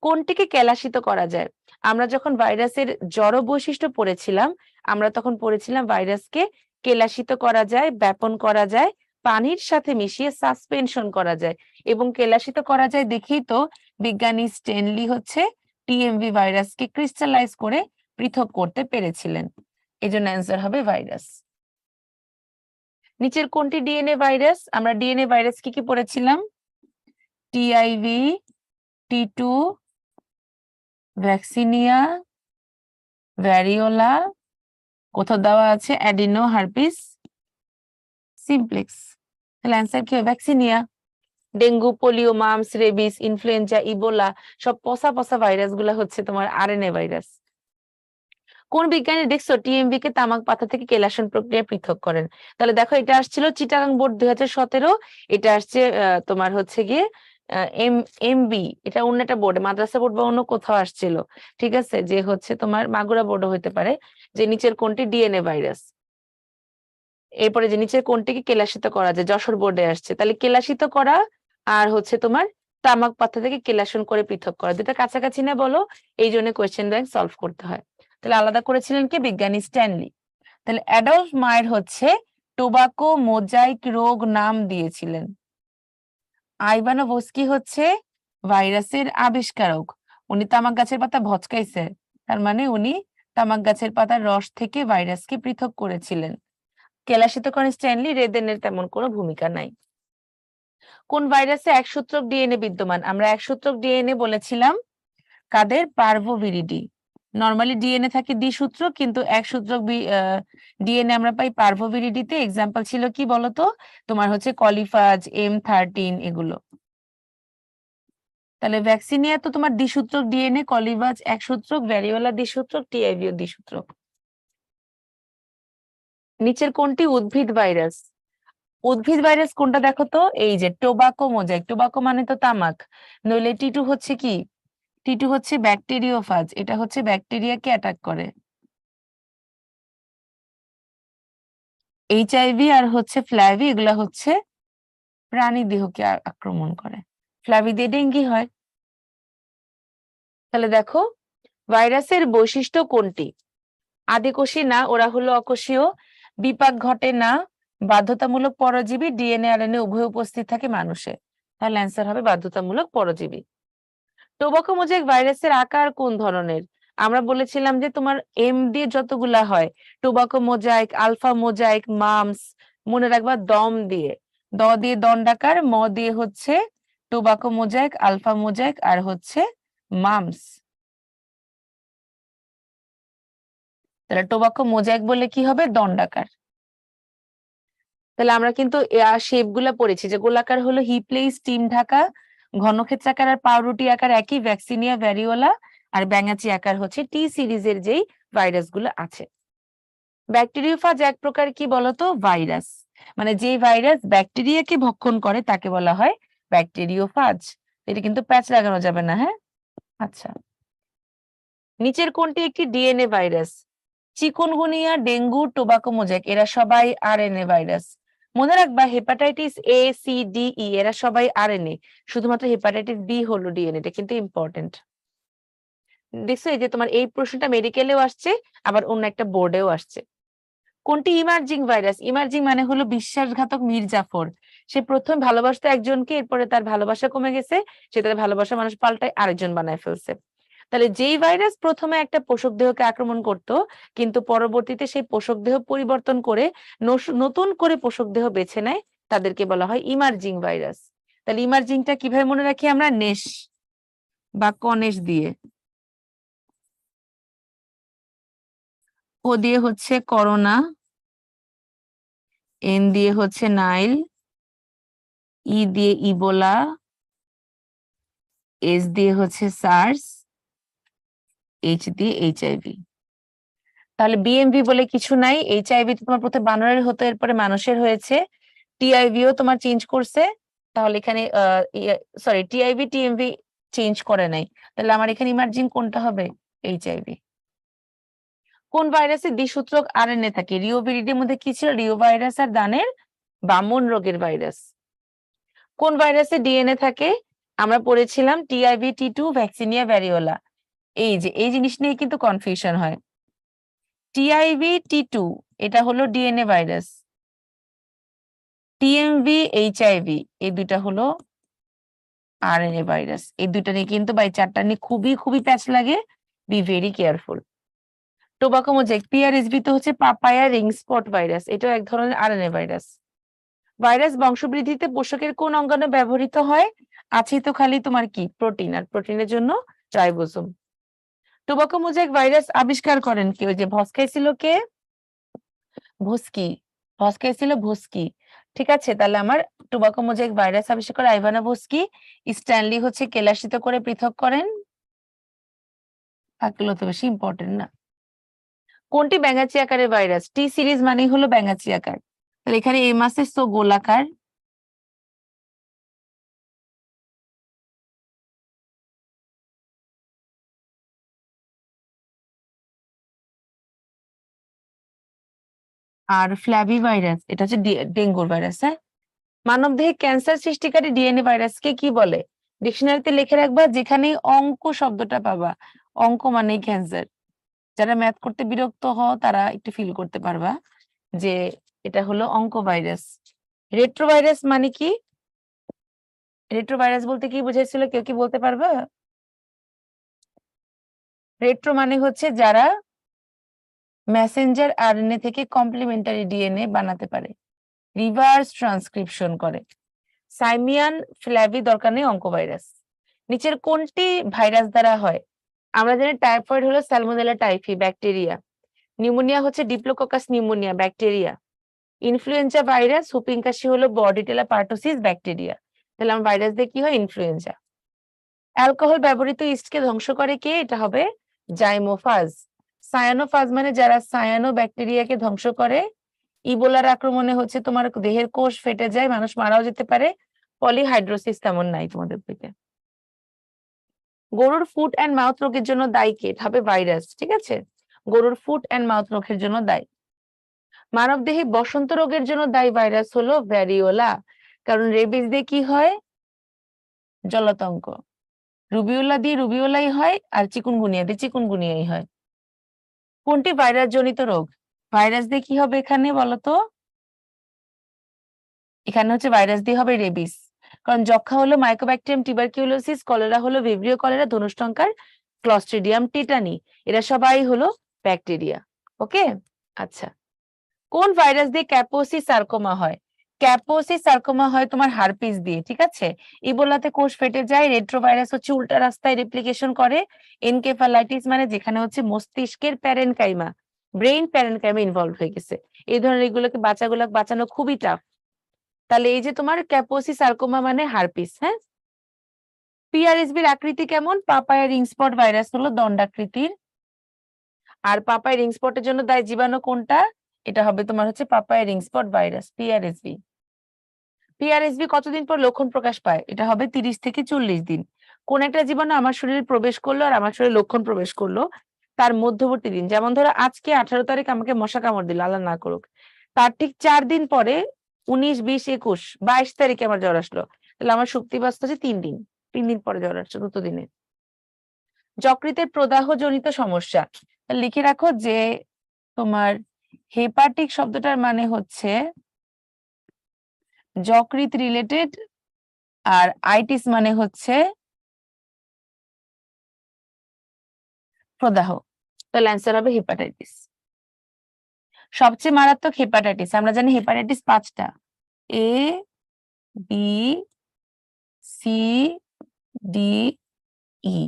কোনটিকে কেলাসিত করা যায়? আমরা যখন ভাইরাসের জড় বৈশিষ্ট্য পড়েছিলাম, আমরা তখন পড়েছিলাম ভাইরাসকে কেলাসিত করা যায়, ব্যাপন করা যায়, পানির সাথে মিশিয়ে সাসপেনশন করা যায়, এবং কেলাসিত করা যায় দেখেই তো বিজ্ঞানী স্টেনলি হচ্ছে টিএমভি ভাইরাসকে ক্রিস্টালাইজ করে পৃথক করতে পেরেছিলেন। এজন্য অ্যান্সার হবে ভাইরাস। নিচের কোনটি ডিএনএ ভাইরাস? আমরা ডিএনএ ভাইরাস কি পড়েছিলাম? টিআইভি, টি2, ভ্যাকসিনিয়া, ভ্যারিওলা, কোথাও দেওয়া আছে অ্যাডিনো হার্পিস সিমপ্লেক্স। তাহলে অ্যান্সার কি হবে? Vaccinia. Dengue, polio, mum's, rabies, influenza, Ebola সব পচা পচা ভাইরাস গুলা হচ্ছে তোমার আরএনএ ভাইরাস। কোন বিজ্ঞানী দেখছো টিএমভি কে তামাক পাতা থেকে কেলাসন প্রক্রিয়া পৃথক করেন? তাহলে দেখো এটা আসছিল চিটাগাং বোর্ড 2017, এটা আসছে তোমার হচ্ছে গিয়ে এমবি, এটা অন্য একটা বোর্ড, মাদ্রাসা বোর্ড বা অন্য কোথাও আসছিল। ঠিক আছে, যে হচ্ছে তোমার মাগুরা বোর্ডও হইতে পারে। যে নিচের কোনটি ডিএনএ ভাইরাস, এরপরে যে নিচের কোনটিকে কেলাসিত করা যায়, যশোর বোর্ডে আসছে। তাহলে কেলাসিত করা আর হচ্ছে তোমার তামাক পাতা থেকে কেলাসন করে পৃথক করা, দুটা কাছাকাছি না বলো, এই জন্য কোয়েশ্চেন ব্যাংক সলভ করতে হয়। তাহলে আলাদা করেছিলেন কে? বিজ্ঞানী স্ট্যানলি। তাহলে অ্যাডলফ মায়ের হচ্ছে টোবাকো মোজাইক রোগ নাম দিয়েছিলেন। আইভানোভস্কি হচ্ছে ভাইরাসের আবিষ্কারক, উনি তামাক গাছের পাতা ভচকাইছে, তার মানে উনি তামাক গাছের পাতার রস থেকে ভাইরাসকে পৃথক করেছিলেন। কেলাসিতকরণ স্ট্যানলি, রেদেনের তেমন কোনো ভূমিকা নাই। কোন ভাইরাসে একসূত্রক ডিএনএ বিদ্যমান? আমরা একসূত্রক ডিএনএ বলেছিলাম কাদের? পার্ভোভিরিডি। নরমালি ডিএনএ থাকে দ্বিসূত্র, কিন্তু একসূত্রক ডিএনএ আমরা পাই পার্ভোভিরিডিতে। এক্সাম্পল ছিল কি বলতো? তোমার হচ্ছে কলিফাজ, M13 এগুলো। তাহলে ভ্যাকসিনিয়া তো তোমার দ্বিসূত্রক ডিএনএ, কলিফাজ একসূত্রক, ভ্যারিওলা দ্বিসূত্রক, টিআইভিও দ্বিসূত্রক। নিচের কোনটি উদ্ভিদ ভাইরাস? উদ্ভিদ ভাইরাস কোনটা দেখো তো? এই যে টোবাকো মোজাইক, টোবাকো মানে তো তামাক, নইলে টিটু হচ্ছে কি? টিটু হচ্ছে ব্যাকটেরিওফাজ, এটা হচ্ছে ব্যাকটেরিয়াকে অ্যাটাক করে। এইচআইভি আর হচ্ছে ফ্ল্যাভি, এগুলা হচ্ছে প্রাণী দেহকে আক্রমণ করে। ফ্ল্যাভি দিয়ে ডেঙ্গি হয়। তাহলে দেখো ভাইরাসের বৈশিষ্ট্য কোনটি? আদিকোষী না, ওরা হলো অকোষীয়, বিপাক ঘটে না, বাধ্যতামূলক পরজীবী, ডিএনএ আরএনএ উভয় উপস্থিত থাকে মানুষে। তাহলে অ্যান্সার হবে বাধ্যতামূলক পরজীবী। টোবাকো মোজাইক ভাইরাসের আকার কোন ধরনের? আমরা বলেছিলাম যে তোমার এম দিয়ে যতগুলা হয়, tobacco mosaic, alpha mosaic, mumps, মনে রাখবা দম দিয়ে, দ দিয়ে দণ্ডাকার, ম দিয়ে হচ্ছে টোবাকো মোজাইক, আলফা মোজাইক আর হচ্ছে মামস। তাহলে টোবাকো মোজাইক বলে কি হবে? দণ্ডাকার। তাহলে আমরা কিন্তু শেপ গুলা পড়েছি, যে গোলাকার হলো হিপ্লেই স্টিম ঢাকা, ঘনক্ষেত্রাকার আর পাউরুটি আকার একই ভ্যাকসিনিয়া ভ্যারিওলা, আর ব্যাঙাচি আকার হচ্ছে টি সিরিজের যেই ভাইরাস গুলো আছে। ব্যাকটেরিওফাজ এক প্রকার কি বলতো? ভাইরাস, মানে যে ভাইরাস ব্যাকটেরিয়াকে ভক্ষণ করে তাকে বলা হয় ব্যাকটেরিওফাজ। এটা কিন্তু প্যাচ লাগানো যাবে না, হ্যাঁ? আচ্ছা, নিচের কোনটি একটি DNA virus? Chikungunya, dengue, tobacco mosaic এরা সবাই আরএনএ ভাইরাস। মনে রাখবা hepatitis A, C, D, E এরা সবাই আরএনএ, শুধুমাত্র হেপাটাইটিস বি হলো ডিএনএ, এটা কিন্তু ইম্পর্টেন্ট। দেখছো এই যে তোমার এই প্রশ্নটা মেডিকেলেও আসছে, আবার অন্য একটা বোর্ডেও আসছে। কোনটি ইমার্জিং ভাইরাস? ইমার্জিং মানে হলো বিশ্বাসঘাতক মির্জাফর, সে প্রথম ভালোবাসতো একজনকে, এরপরে তার ভালোবাসা কমে গেছে, সে তার ভালোবাসা মানুষ পাল্টায় আরেকজন বানায় ফেলছে। তাহলে যেই ভাইরাস প্রথমে একটা পোষক দেহকে আক্রমণ করত, কিন্তু পরবর্তীতে সেই পোষক দেহ পরিবর্তন করে নতুন করে পোষক দেহ বেছে নেয়, তাদেরকে বলা হয় ইমার্জিং ভাইরাস। তাহলে ইমার্জিংটা কিভাবে মনে রাখি আমরা? নেশ বা কনেশ দিয়ে। ও দিয়ে হচ্ছে করোনা, এন দিয়ে হচ্ছে নাইল, ই দিয়ে ইবোলা, এস দিয়ে হচ্ছে সার্স, এইচ দিয়ে এইচআইভি। তাহলে বিএমভি বলে কিছু নাই। এইচআইভি তোমার প্রথমে বানরের হতো, এরপরে মানুষের হয়েছে। টিআইভিও তোমার চেঞ্জ করছে, তাহলে এখানে সরি টিআইভি টিএমভি চেঞ্জ করে নাই, তাহলে আমার এখানে ইমার্জিং কোনটা হবে? এইচআইভি। কোন ভাইরাসে দ্বিসূত্রক আরএনএ থাকে? রিওভিরিডির মধ্যে কি ছিল? রিও ভাইরাস আর দানের বামন রোগের ভাইরাস। কোন ভাইরাসে ডিএনএ থাকে? আমরা পড়েছিলাম টিআইভি, T2, ভ্যাকসিনিয়া, ভ্যারিওলা। এই যে এই জিনিস নিয়ে কিন্তু কনফিউশন হয়। টিআইভি, T2 এটা হলো ডিএনএ ভাইরাস, টিএমভি, এইচআইভি এই দুইটা হলো আরএনএ ভাইরাস। এই দুইটা নিয়ে কিন্তু বা এই চারটা নিয়ে খুবই খুবই প্যাচ লাগে, be very careful. Tobacco mosaic, PRSV তো হচ্ছে পাপায়া রিং স্পট ভাইরাস, এটাও এক ধরনের আরএনএ ভাইরাস। ভাইরাস বংশবৃদ্ধিতে পোষকের কোন অঙ্গাণু ব্যবহৃত হয়? আছে তো খালি তোমার কি? প্রোটিন, আর প্রোটিনের জন্য রাইবোসোম। টোবাকো মোজাইক ভাইরাস আবিষ্কার করেন কে? ওই যে ভস্কাইছিল কে? ভস্কি। ভস্কাইছিল ভস্কি। ঠিক আছে, তাহলে আমার টোবাকো মোজাইক ভাইরাস আবিষ্কার করে আইভানা ভস্কি। স্ট্যানলি হচ্ছে কেলাসিত করে পৃথক করেন। থাকলো তো বেশি ইম্পর্টেন্ট না। কোনটি ব্যাঙাচি আকারের ভাইরাস? টি সিরিজ মানেই হলো ব্যাঙাচি আকার। তাহলে এখানে এম আছে, সো গোলাকার। আর ফ্ল্যাভি ভাইরাস এটা হচ্ছে ডেঙ্গুর ভাইরাস। হ্যাঁ, মানবদেহে ক্যান্সার সৃষ্টিকারী ডিএনএ ভাইরাসকে কি বলে? ডিকশনারিতে লিখে রাখবা, যেখানে অঙ্ক শব্দটা পাবা, অঙ্ক মানেই ক্যান্সার। যারা ম্যাথ করতে বিরক্ত হও তারা একটু ফিল করতে পারবা যে এটা হলো অঙ্ক ভাইরাস। রেট্রোভাইরাস মানে কি? রেট্রোভাইরাস বলতে কি বুঝাইছিল, কেউ কি বলতে পারবা? রেট্রো মানে হচ্ছে যারা মেসেঞ্জার আরএনএ থেকে কমপ্লিমেন্টারি ডিএনএ বানাতে পারে, রিভার্স ট্রান্সক্রিপশন করে। সাইমিয়ান ফ্ল্যাভি দরকার নেই অঙ্ক ভাইরাস। নিচের কোনটি ভাইরাস দ্বারা হয়? আমরা জানি টাইফয়েড হলো স্যালমোনেলা টাইফি ব্যাকটেরিয়া, নিউমোনিয়া হচ্ছে diplococcus pneumonia bacteria, influenza virus whooping কাশি হলো বর্ডিটেলা পার্টোসিস ব্যাকটেরিয়া। তাহলে আমার ভাইরাস দিয়ে কি হয়? ইনফ্লুয়েঞ্জা। অ্যালকোহল ব্যবহৃত ইস্টকে ধ্বংস করে কে? এটা হবে জাইমোফাজ। সায়ানোফাজ মানে যারা সায়ানো ব্যাকটেরিয়াকে ধ্বংস করে। ইবোলার আক্রমণে হচ্ছে তোমার দেহের কোষ ফেটে যায়, মানুষ মারাও যেতে পারে। পলিহাইড্রোসিস তেমন নাই তোমাদের বইতে। গরুর ফুট অ্যান্ড মাউথ রোগের জন্য দায়ী কে? এটা হবে ভাইরাস। ঠিক আছে, গরুর ফুট অ্যান্ড মাউথ রোগের জন্য দায়ী। মানবদেহে বসন্ত রোগের জন্য দায়ী ভাইরাস হলো ভ্যারিওলা, কারণ রেবিস দিয়ে কি হয়? জলাতঙ্ক। রুবিওলা দিয়ে রুবিওলাই হয়, আর চিকুনগুনিয়া দিয়ে চিকুনগুনিয়াই হয়। কোনটি ভাইরাস জনিত রোগ? ভাইরাস দিয়ে কি হবে এখানে বলতো? এখানে হচ্ছে ভাইরাস দিয়ে হবে রেবিস, কারণ যক্ষা হলো মাইকোব্যাকটেরিয়াম টিউবারকিউলোসিস, কলেরা হলো ভিব্রিও কলেরা, ধনুষ্টঙ্কার ক্লস্ট্রিডিয়াম টিটানি। এরা সবাই হলো ব্যাকটেরিয়া। ওকে, আচ্ছা। কোন ভাইরাস দিয়ে ক্যাপোসি সার্কোমা হয়? ক্যাপোসি সার্কোমা হয় তোমার হারপিস দিয়ে। ঠিক আছে, ইবোলাতে কোষ ফেটে যায়। রেট্রোভাইরাস হচ্ছে উল্টা রাস্তায় রেপ্লিকেশন করে। এনকেফালাইটিস মানে যেখানে হচ্ছে মস্তিষ্কের প্যারেনকাইমা, ব্রেইন প্যারেনকাইমা ইনভলভ হয়ে গেছে। এই ধরনের এগুলোকে বাঁচানো খুবই টাফ। তাহলে এই যে তোমার ক্যাপোসি সার্কোমা মানে হারপিস। হ্যাঁ, পিআরএসবির আকৃতি কেমন? পাপায়া রিং স্পট ভাইরাস হলো দণ্ডাকৃতির। আর পাপায়া রিং স্পটের জন্য দায়ী জীবাণু কোনটা? এটা হবে তোমার হচ্ছে পাপায়া রিং স্পট ভাইরাস, পিআরএসবি। পিআরএসবি কতদিন পর লক্ষণ প্রকাশ পায়? এটা হবে 30 থেকে 40 দিন। কোন একটা জীবাণু আমার শরীরে প্রবেশ করলো আর আমার শরীরে লক্ষণ প্রবেশ করলো তার মধ্যবর্তী দিন, যেমন ধরো আজকে 18 তারিখ আমাকে মশা কামড় দিল, আল্লাহ না করুক, তার ঠিক 4 দিন পরে 19, 20, 21, 22 তারিখে আমার জ্বর আসলো, তাহলে আমার শক্তি বাঁচতে হচ্ছে 3 দিন। 3 দিন পরে জ্বর আসছে, দ্রুত দিনে। যকৃতের প্রদাহ জনিত সমস্যা লিখে রাখো যে তোমার হেপাটিক শব্দটার মানে হচ্ছে যকৃত রিলেটেড, আর আইটিস মানে হচ্ছে প্রদাহ। তাহলে অ্যান্সার হবে হেপাটাইটিস। সবচেয়ে মারাত্মক হেপাটাইটিস আমরা জানি হেপাটাইটিস 5টা, A B C D E.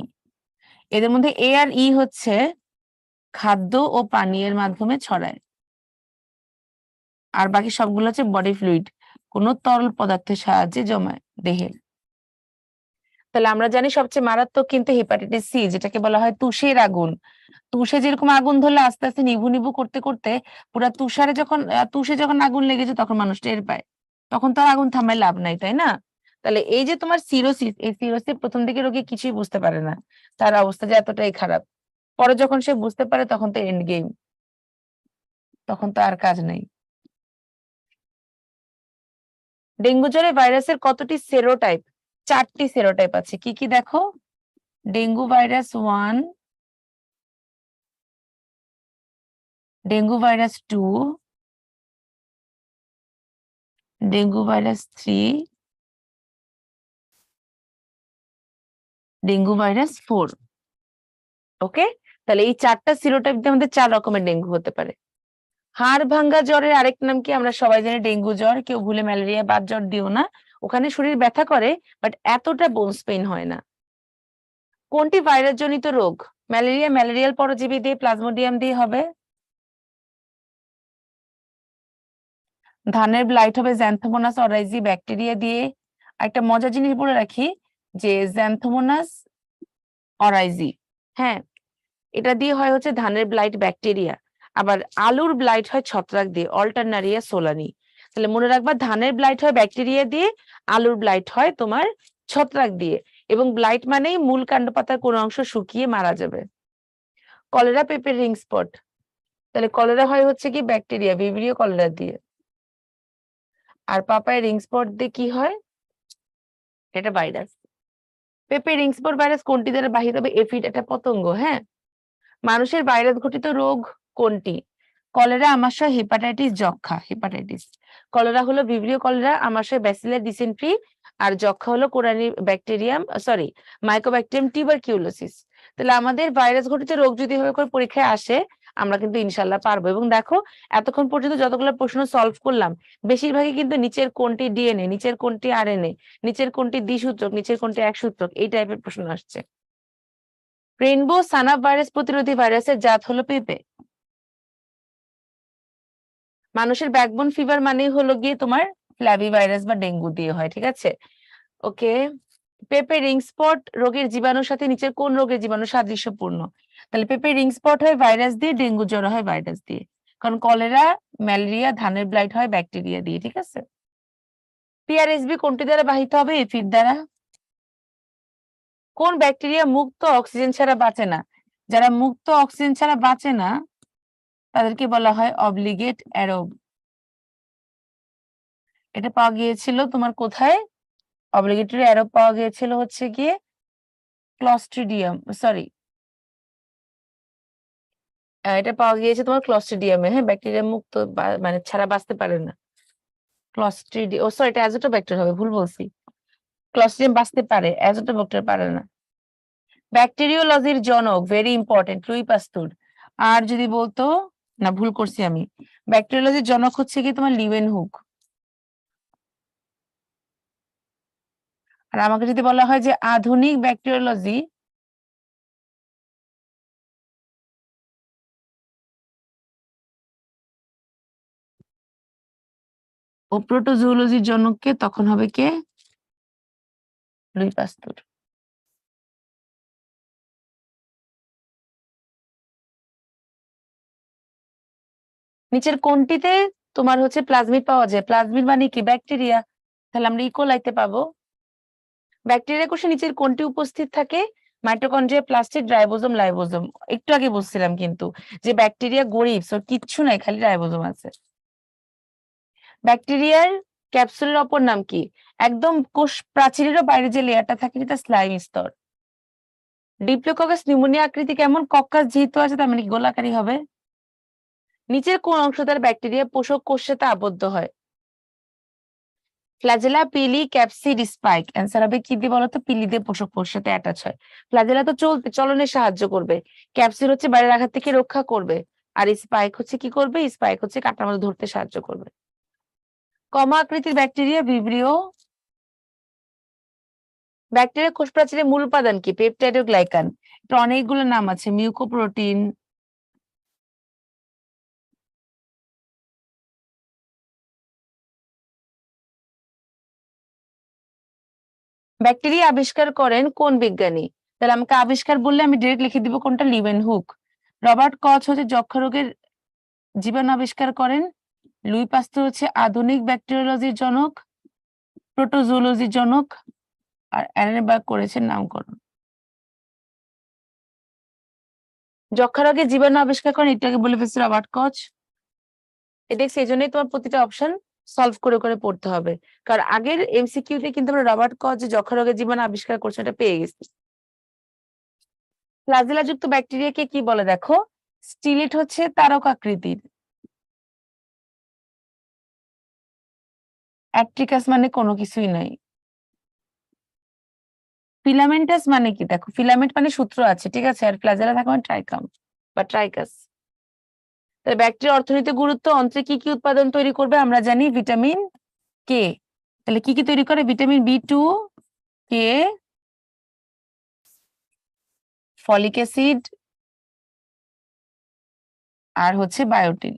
এদের মধ্যে এ আর ই হচ্ছে খাদ্য ও পানীয়ের মাধ্যমে ছড়ায়, আর বাকি সবগুলো হচ্ছে বডি ফ্লুইড, কোনো তরল পদার্থের সাহায্যে জমায় দেহে। তাহলে আমরা জানি সবচেয়ে মারাত্মক কিন্তু হেপাটাইটিস সি, যেটাকে বলা হয় তুষের আগুন। তুষে যেরকম আগুন ধরলে আস্তে আস্তে নিভু নিভু করতে করতে পুরা তুষে যখন আগুন লেগেছে তখন মানুষ টের পায়, তখন তো আর আগুন থামায় লাভ নাই, তাই না? তাহলে এই যে তোমার সিরোসিস, এই সিরোসিস প্রথম দিকে রোগী কিছুই বুঝতে পারে না, তার অবস্থা যে এতটাই খারাপ। পরে যখন সে বুঝতে পারে তখন তো এন্ড গেম, তখন তো আর কাজ নেই। ডেঙ্গু জ্বরে ভাইরাসের কতটি সেরোটাইপ? 4টি সেরোটাইপ আছে। কি কি দেখো? Dengue virus 1, dengue virus 2, dengue virus 3, dengue virus 4। ওকে, তাহলে এই 4টা সিরোটাইপ দিয়ে আমাদের 4 রকমের ডেঙ্গু হতে পারে। হাড় ভাঙ্গা জ্বরের আরেক নাম কি? আমরা সবাই জানি ডেঙ্গু জ্বর, কেউ ভুলে ম্যালেরিয়া বাত জ্বর দিও না। ওখানে শরীর ব্যথা করে বাট এতটা বোনস পেইন হয় না। কোনটি ভাইরাস জনিত রোগ? ম্যালেরিয়া ম্যালেরিয়াল পরজীবী দিয়ে, প্লাজমোডিয়াম দিয়ে হবে। ধানের ব্লাইট হবে জ্যান্থোমোনাস অরাইজি ব্যাকটেরিয়া দিয়ে। একটা মজার জিনিস বলে রাখি যে জ্যান্থোমোনাস অরাইজি, হ্যাঁ, এটা দিয়ে হয় হচ্ছে ধানের ব্লাইট ব্যাকটেরিয়া। আবার আলুর ব্লাইট হয় ছত্রাক দিয়ে, অল্টারনারিয়া সোলানি। তাহলে মনে রাখবা ধানের ব্লাইট হয় ব্যাকটেরিয়া দিয়ে, আলুর ব্লাইট হয় তোমার ছত্রাক দিয়ে। এবং ব্লাইট মানেই মূল কাণ্ড পাতার কোনো অংশ শুকিয়ে মারা যাবে। কলেরা পেঁপের রিং স্পট, তাহলে কলেরা হয় হচ্ছে কি ব্যাকটেরিয়া, ভিব্রিও কলেরা দিয়ে। আর পাপায় রিং স্পট দিয়ে কি হয়, এটা ভাইরাস। পেঁপে রিং স্পট ভাইরাস কোনটি দ্বারা বাহিত হবে? এফিড, এটা পতঙ্গ। হ্যাঁ, মানুষের ভাইরাস ঘটিত রোগ কোনটি? কলেরা, আমাশয়, হেপাটাইটিস, যক্ষা। হেপাটাইটিস। কলেরা হলো ভিব্রিও কলেরা, আমাশয় ব্যাসিলার ডিসেন্ট্রি, আর যক্ষা হলো corynebacterium sorry mycobacterium tuberculosis. তাহলে আমাদের ভাইরাস ঘটিত রোগ যদি এভাবে করে পরীক্ষায় আসে আমরা কিন্তু ইনশাল্লাহ পারবো। এবং দেখো এতক্ষণ পর্যন্ত যতগুলো প্রশ্ন সলভ করলাম বেশিরভাগই কিন্তু নিচের কোনটি ডিএনএ, নিচের কোনটি আরএনএ, নিচের কোনটি দ্বিসূত্রক, নিচের কোনটি একসূত্রক, এই টাইপের প্রশ্ন আসছে। রেইনবো সানাপ ভাইরাস প্রতিরোধী ভাইরাসের জাত হলো পেঁপে। মানুষের ব্যাকবোন ফিভার মানে হলো গিয়ে তোমার ফ্ল্যাভি ভাইরাস বা ডেঙ্গু দিয়ে হয়, ঠিক আছে। ওকে, পেঁপে রিং স্পট রোগের জীবাণুর সাথে নিচের কোন রোগের জীবাণু সাদৃশ্যপূর্ণ? তাহলে পেঁপে রিং স্পট হয় ভাইরাস দিয়ে, ডেঙ্গু জ্বর হয় ভাইরাস দিয়ে। কারণ কলেরা ম্যালেরিয়া ধানের ব্লাইট হয় ব্যাকটেরিয়া দিয়ে, ঠিক আছে। পিআরএসবি কোনটি দ্বারা বাহিত হবে? এফিড দ্বারা। কোন ব্যাকটেরিয়া মুক্ত অক্সিজেন ছাড়া বাঁচে না? যারা মুক্ত অক্সিজেন ছাড়া বাঁচে না তাদেরকে বলা হয় অব্লিগেট অ্যারোব। এটা পাওয়া গিয়েছিল তোমার কোথায়? অব্লিগেটরি অ্যারোব পাওয়া গিয়েছিল হচ্ছে গিয়ে ক্লস্ট্রিডিয়াম সরি এটা পাওয়া গিয়েছে তোমার ক্লস্ট্রিডিয়ামে। হ্যাঁ, ব্যাকটেরিয়া মুক্ত মানে ছাড়া বাঁচতে পারে না। ক্লস্ট্রিডিয়াম, ও সরি এটা অ্যাজোটোব্যাক্টের হবে, ভুল বলছি। ক্লস্ট্রিডিয়াম বাঁচতে পারে, অ্যাজোটোব্যাক্টের পারে না। ব্যাকটেরিওলজির জনক, ভেরি ইম্পর্টেন্ট, লুই পাস্তুর। আর যদি বলতো, না ভুল করছি আমি, ব্যাকটেরিওলজির জনক হচ্ছে কি তোমার লিউয়েনহুক। আর আমাকে যদি বলা হয় যে আধুনিক ব্যাকটেরিওলজি, ও প্রোটোজুওলজির জনককে, তখন হবে কে? লুই পাস্তুর। নিচের কোনটিতে তোমার হচ্ছে প্লাজমিড পাওয়া যায়? প্লাজমিড মানে কি? ব্যাকটেরিয়া। তাহলে আমরা ইকোলাইতে পাবো। ব্যাকটেরিয়া কোষে নিচের কোনটি উপস্থিত থাকে? Mitochondria, plastid, ribosome, lysosome. একটু আগে বলছিলাম কিন্তু যে ব্যাকটেরিয়া গরিব, সো কিচ্ছু নাই, খালি রাইবোজোম আছে। ব্যাকটেরিয়ার ক্যাপসুলের অপর নাম কি? একদম কোষ প্রাচীরেরও বাইরে যে লেয়ারটা থাকে সেটা স্লাইম স্তর। ডিপ্লোককাস নিউমোনিয়া আকৃতি কেমন? কক্কাস যেহেতু আছে তার মানে কি গোলাকারী হবে। নিচের কোন অংশ দ্বারা ব্যাকটেরিয়া পোষক কোষের সাথে আবদ্ধ হয়? Flagella, pili, capsid, spike. Answer হবে কি দিয়ে বলতো? পিলি দিয়ে পোষক কোষের সাথে অ্যাটাচ হয়। ফ্ল্যাজেলা তো চলনে সাহায্য করবে, ক্যাপসিড হচ্ছে বাইরের আঘাত থেকে রক্ষা করবে, আর স্পাইক হচ্ছে কি করবে? স্পাইক হচ্ছে কাঁটার মধ্যে ধরতে সাহায্য করবে। কমা আকৃতির ব্যাকটেরিয়া ভিব্রিও। ব্যাকটেরিয়া কোষ প্রাচীরের মূল উপাদান কি? পেপটাইড ও গ্লাইকান। এটা অনেকগুলো নাম আছে, মিউকোপ্রোটিন, ব্যাকটেরিয়া আবিষ্কার করেন কোন বিজ্ঞানী? তাহলে আমাকে আবিষ্কার বললে আমি ডিরেক্ট লিখে দিব কোনটা, লিউয়েনহুক। রবার্ট কচ হচ্ছে যক্ষা রোগের জীবাণু আবিষ্কার করেন। লুই পাস্তুর হচ্ছে আধুনিক ব্যাকটেরিওলজির জনক, প্রোটোজুওলজির জনক, আর অ্যারেনবার্গ করেছেন নামকরণ। যক্ষা রোগের জীবাণু আবিষ্কার করেন, একটু আগে বলে ফেলছি, রবার্ট কচ। এটা সেই জন্যই তোমার প্রতিটা অপশন সলভ করে করে পড়তে হবে, কারণ আগের এমসিকিউ তে কিন্তু আমরা রবার্ট কচ যে যক্ষা রোগের জীবাণু আবিষ্কার করছে এটা পেয়ে গেছি। ফ্লাজেলা যুক্ত ব্যাকটেরিয়াকে কি বলে? দেখো, স্টিলিট হচ্ছে তারকাকৃতির, অ্যাট্রিকাস মানে কোনো কিছুই নাই, ফিলামেন্টাস মানে কি? দেখো ফিলামেন্ট মানে সূত্র আছে, ঠিক আছে, আর ফ্লাজেলা থাকে মানে ট্রাইকাম বা ট্রাইকাস। তাহলে ব্যাকটেরিয়া অর্থনীতির গুরুত্ব, অন্ত্রে কি কি উৎপাদন তৈরি করবে? আমরা জানি ভিটামিন কে। তাহলে কি কি তৈরি করে? ভিটামিন B2, কে, ফলিক অ্যাসিড, আর হচ্ছে বায়োটিন।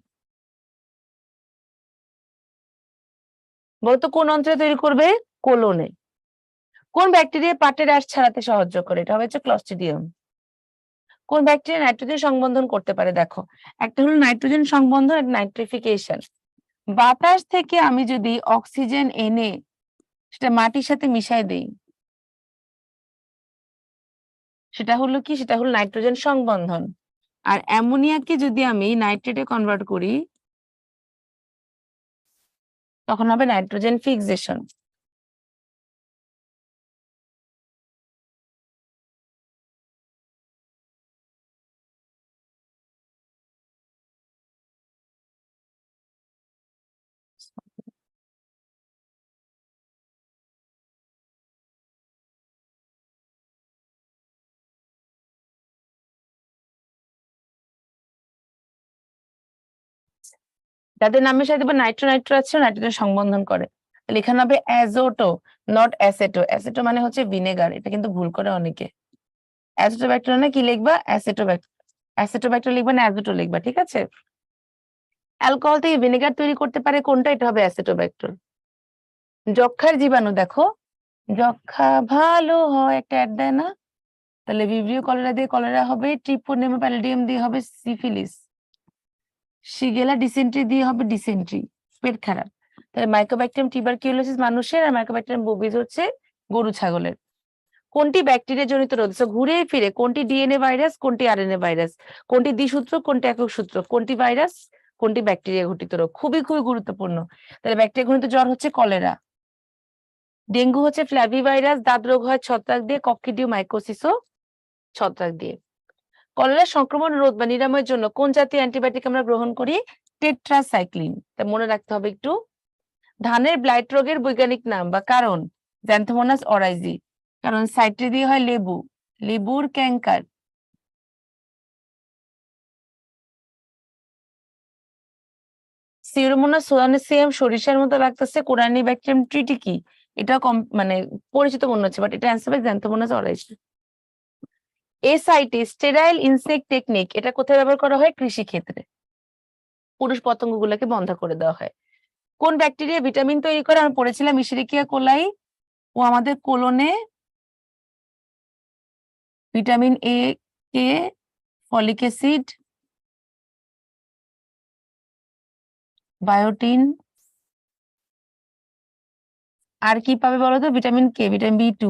বলতো কোন অঞ্চলে তৈরি করবে? কোলনে। কোন ব্যাকটেরিয়া পাটের আঁশ ছাড়াতে সাহায্য করে? এটা হচ্ছে ক্লস্ট্রিডিয়াম। কোন ব্যাকটেরিয়া নাইট্রোজেন সংবন্ধন করতে পারে? দেখো, একটা হলো নাইট্রোজেন সংবন্ধন, একটা নাইট্রিফিকেশন। বাতাস থেকে আমি যদি অক্সিজেন এনে সেটা মাটির সাথে মিশাই দেই, সেটা হলো কি? সেটা হলো নাইট্রোজেন সংবন্ধন। আর অ্যামোনিয়াকে যদি আমি নাইট্রেটে কনভার্ট করি, তখন হবে নাইট্রোজেন ফিক্সেশন। যাদের নামের সাথে নাইট্রো নাইট্রো আছে, নাইট্রোজেন সংবন্ধন করে, তাহলে এখানে হবে অ্যাজোটো, নট অ্যাসেটো। অ্যাসেটো মানে হচ্ছে ভিনেগার, এটা কিন্তু ভুল করে অনেকে। অ্যাসিটোব্যাক্টের না কি লিখবা? অ্যাসেটোব্যাক্টর। অ্যাসেটোব্যাক্টর লিখবা না অ্যাজোটো লিখবা, ঠিক আছে? অ্যালকোহল থেকে ভিনেগার তৈরি করতে পারে কোনটা? এটা হবে অ্যাসেটোব্যাক্টর। যক্ষার জীবাণু দেখো, যক্ষা ভালো হয়, একটা অ্যাড দেয় না? তাহলে ভিব্রিও কলেরা দিয়ে কলেরা হবে, ট্রিপোনেমা প্যালিডিয়াম দিয়ে হবে সিফিলিস, শিগেলা ডিসেন্ট্রি দিয়ে হবে ডিসেন্ট্রি, পেট খারাপ। তাহলে মাইকোব্যাকটেরিয়াম টিউবারকিউলোসিস মানুষের, আর মাইকোব্যাকটেরিয়াম বুবিজ হচ্ছে গরু ছাগলের। কোনটি ব্যাকটেরিয়া জনিত রোগ? ঘুরে ফিরে কোনটি ডিএনএ ভাইরাস, কোনটি আরএনএ ভাইরাস, কোনটি দ্বিসূত্র, কোনটি একক সূত্র, কোনটি ভাইরাস, কোনটি ব্যাকটেরিয়া ঘটিত রোগ? খুবই খুবই গুরুত্বপূর্ণ। তাহলে ব্যাকটেরিয়া ঘটিত জ্বর হচ্ছে কলেরা। ডেঙ্গু হচ্ছে ফ্ল্যাভি ভাইরাস, দাঁত রোগ হয় ছত্রাক দিয়ে, কক্সিডিও মাইকোসিসও ছত্রাক দিয়ে। কলেরা সংক্রমণ রোধ বা নিরাময়ের জন্য কোন জাতীয় অ্যান্টিবায়োটিক আমরা গ্রহণ করি? টেট্রাসাইক্লিন। তা মনে রাখতে হবে একটু। ধানের ব্লাইট রোগের বৈজ্ঞানিক নাম বা কারণ? জ্যান্থোমোনাস অরাইজি। কারণ সাইট্রি দিয়ে হয় লেবু, লেবুর ক্যাঙ্কার। সিউডোমোনাস সোলানেসিয়াম সরিষার মতো লাগতেছে, কোরানি ব্যাকটেরিয়াম ট্রিটিকি, এটা কম মানে পরিচিত মনে হচ্ছে, বাট এটা অ্যান্সার হবে xanthomonas oryzae. SIT sterile insect technique, এটা কোথায় ব্যবহার করা হয়? কৃষি ক্ষেত্রে। পুরুষ পতঙ্গগুলোকে বন্ধ করে দেওয়া হয়। কোন ব্যাকটেরিয়া ভিটামিন তৈরি করে? আমরা পড়েছিলাম ইশিরিকিয়া কোলাই। ও আমাদের কোলনে vitamin A, K, folic acid, biotin, আর কি পাবে বলো তো? Vitamin K, vitamin B two.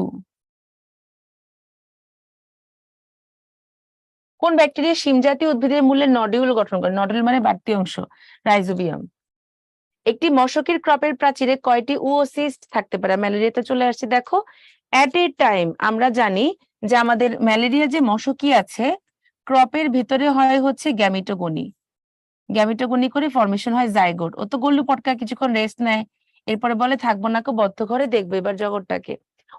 কোন ব্যাকটেরিয়া শিম জাতীয় উদ্ভিদের মূলে নডিউল গঠন করে? নডিউল মানে বাড়তি অংশ, রাইজোবিয়াম। একটি মশকের ক্রপের প্রাচীরে কয়টি উওসিস্ট থাকতে পারে? ম্যালেরিয়াতে চলে আসছে দেখো। অ্যাট এ টাইম আমরা জানি যে আমাদের ম্যালেরিয়া যে মশকই আছে, ক্রপের ভিতরে হয় হচ্ছে গ্যামিটোগনি, গ্যামিটোগনি করে ফর্মেশন হয় জাইগোট। ও তো গল্লু পটকা কিছুক্ষণ রেস্ট নেয়, এরপরে বলে থাকবো না, বদ্ধ ঘরে দেখবো এবার জগৎটাকে।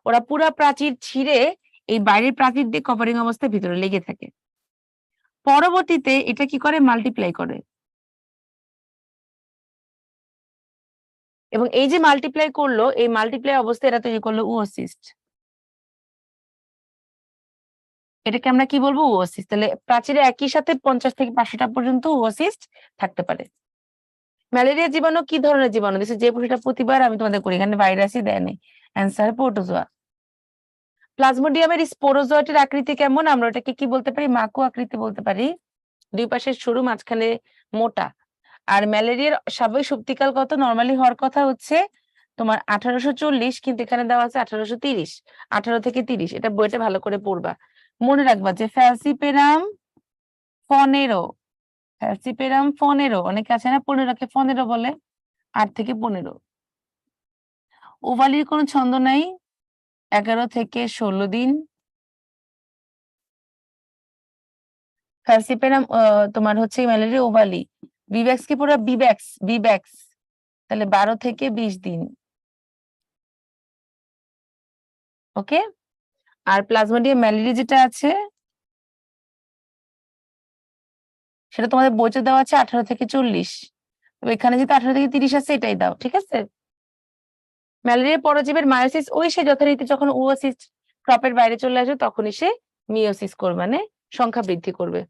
ওরা পুরা প্রাচীর ছিঁড়ে এই বাইরের প্রাচীর দিয়ে কভারিং অবস্থায় ভিতরে লেগে থাকে। পরবর্তীতে এটা কি করে? মাল্টিপ্লাই করে। এবং এই যে মাল্টিপ্লাই করলো, এই মাল্টিপ্লাই অবস্থায় এরা তৈরি করলো উওসিস্ট। এটাকে আমরা কি বলবো? উওসিস্ট। তাহলে প্রাচীরে একই সাথে 50 থেকে 500টা পর্যন্ত উওসিস্ট থাকতে পারে। ম্যালেরিয়া জীবাণু কি ধরনের জীবাণু? দিছে যে প্রশ্নটা প্রতিবার আমি তোমাদের করি, এখানে ভাইরাসই দেয় নেই, অ্যান্সার প্রোটোজোয়া। প্লাজমোডিয়ামের স্পোরোজোয়াটের আকৃতি কেমন? আমরা ওটাকে কি বলতে পারি? মাকু আকৃতি বলতে পারি। দুই পাশে সরু, মাঝখানে মোটা। আর ম্যালেরিয়ার স্বাভাবিক সুপ্তিকাল কত? নরমালি হওয়ার কথা হচ্ছে তোমার 1840, কিন্তু এখানে দেওয়া আছে 1830। 18 থেকে 30, এটা বইটা ভালো করে পড়বা। মনে রাখবা যে ফ্যালসিপেরাম ফনেরো, ফ্যালসিপেরাম ফনেরো, অনেকে আছে না 15কে ফনেরো বলে, 8 থেকে 15। ওভালির কোনো ছন্দ নাই, 11 থেকে 16 দিন। ফ্যালসিপেরাম তোমার হচ্ছে ম্যালেরিয়া ওভালি। বিব্যাক্স কি পুরো বিব্যাক্স, বিব্যাক্স, তাহলে 12 থেকে 20 দিন। ওকে। আর প্লাজমোডিয়াম ম্যালেরিয়া যেটা আছে সেটা তোমাদের বইতে দেওয়া আছে 18 থেকে 40। তবে এখানে যেহেতু 18 থেকে 30 আছে, এটাই দাও, ঠিক আছে? ম্যালেরিয়া পরজীবের মায়োসিস ওই সে যথারীতি যখন উওসিস্ট ক্রপের বাইরে চলে আসবে তখনই সে মিওসিস করবে, মানে সংখ্যা বৃদ্ধি করবে।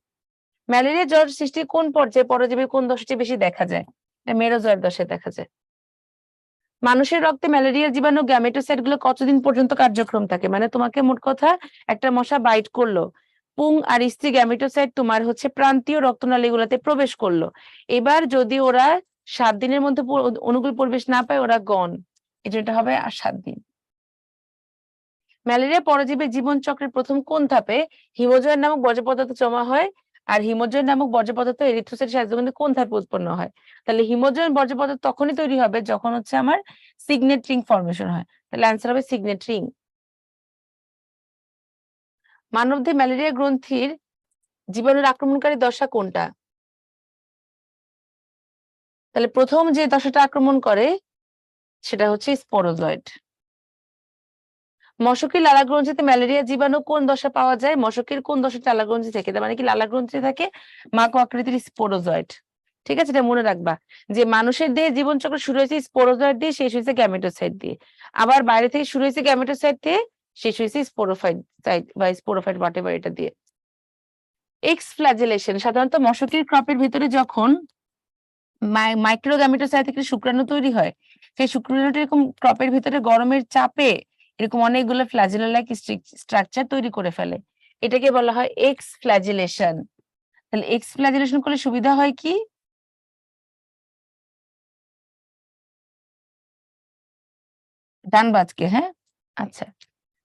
ম্যালেরিয়া জ্বর সৃষ্টি কোন পর্যায়ে পরজীবীর কোন দশাটি বেশি দেখা যায়? এটা মেরোজয়ের দশায় দেখা যায়। মানুষের রক্তে ম্যালেরিয়া জীবাণু গ্যামেটোসাইট গুলো কতদিন পর্যন্ত কার্যক্রম থাকে? মানে তোমাকে মোট কথা একটা মশা বাইট করলো, পুং আর স্ত্রী গ্যামেটোসাইট তোমার হচ্ছে প্রান্তীয় রক্তনালীগুলোতে প্রবেশ করলো। এবার যদি ওরা 7 দিনের মধ্যে অনুকূল পরিবেশ না পায়, ওরা গন। এই জন্য এটা হবে 7 দিন। ম্যালেরিয়া পরজীবীর জীবন চক্রের প্রথম কোন ধাপে হিমোজয়েন নামক বর্জ্য পদার্থ জমা হয়, আর হিমোজয়েন নামক বর্জ্য পদার্থ এরিথ্রোসাইটের সাহায্যে কোন ধাপে উৎপন্ন হয়? তাহলে হিমোজয়েন বর্জ্য পদার্থ তখনই তৈরি হবে যখন হচ্ছে আমার সিগনেট রিং ফর্মেশন হয়। তাহলে অ্যান্সার হবে সিগনেট রিং। মানবদেহে ম্যালেরিয়া গ্রন্থির জীবাণুর আক্রমণকারী দশা কোনটা? তাহলে প্রথম যে দশাটা আক্রমণ করে সেটা হচ্ছে স্পোরোজয়েড। মশকের লালাগ্রন্থিতে ম্যালেরিয়া জীবাণু কোন দশা পাওয়া যায়? মশকের কোন দশাতে লালাগ্রন্থি থেকে, তার মানে কি লালাগ্রন্থি থাকে মাকো আকৃতির স্পোরোজয়েড। ঠিক আছে, এটা মনে রাখবা যে মানুষের দেহে জীবনচক্র শুরু হয়েছে স্পোরোজয়েড দিয়ে, শেষ হয়েছে গ্যামেটোসাইট দিয়ে। আবার বাইরে থেকে শুরু হয়েছে গ্যামেটোসাইট দিয়ে, শেষ হয়েছে স্পোরোফাইট বা স্পোরোফাইট হোয়াটএভার এটা দিয়ে। এক্স ফ্ল্যাজেলেশন সাধারণত মশকের ক্রপের ভিতরে যখন মাইক্রোগ্যামেটোসাইট থেকে শুক্রাণু তৈরি হয়, সেই শুক্রাণুটা এরকম ক্রপের ভিতরে গরমের চাপে এরকম অনেকগুলো ফ্ল্যাজেলা লাইক স্ট্রাকচার তৈরি করে ফেলে। এটাকে বলা হয় এক্স ফ্ল্যাজেলেশন। তাহলে এক্স ফ্ল্যাজেলেশন করলে সুবিধা হয় কি? ডান বাজকে, হ্যাঁ, আচ্ছা।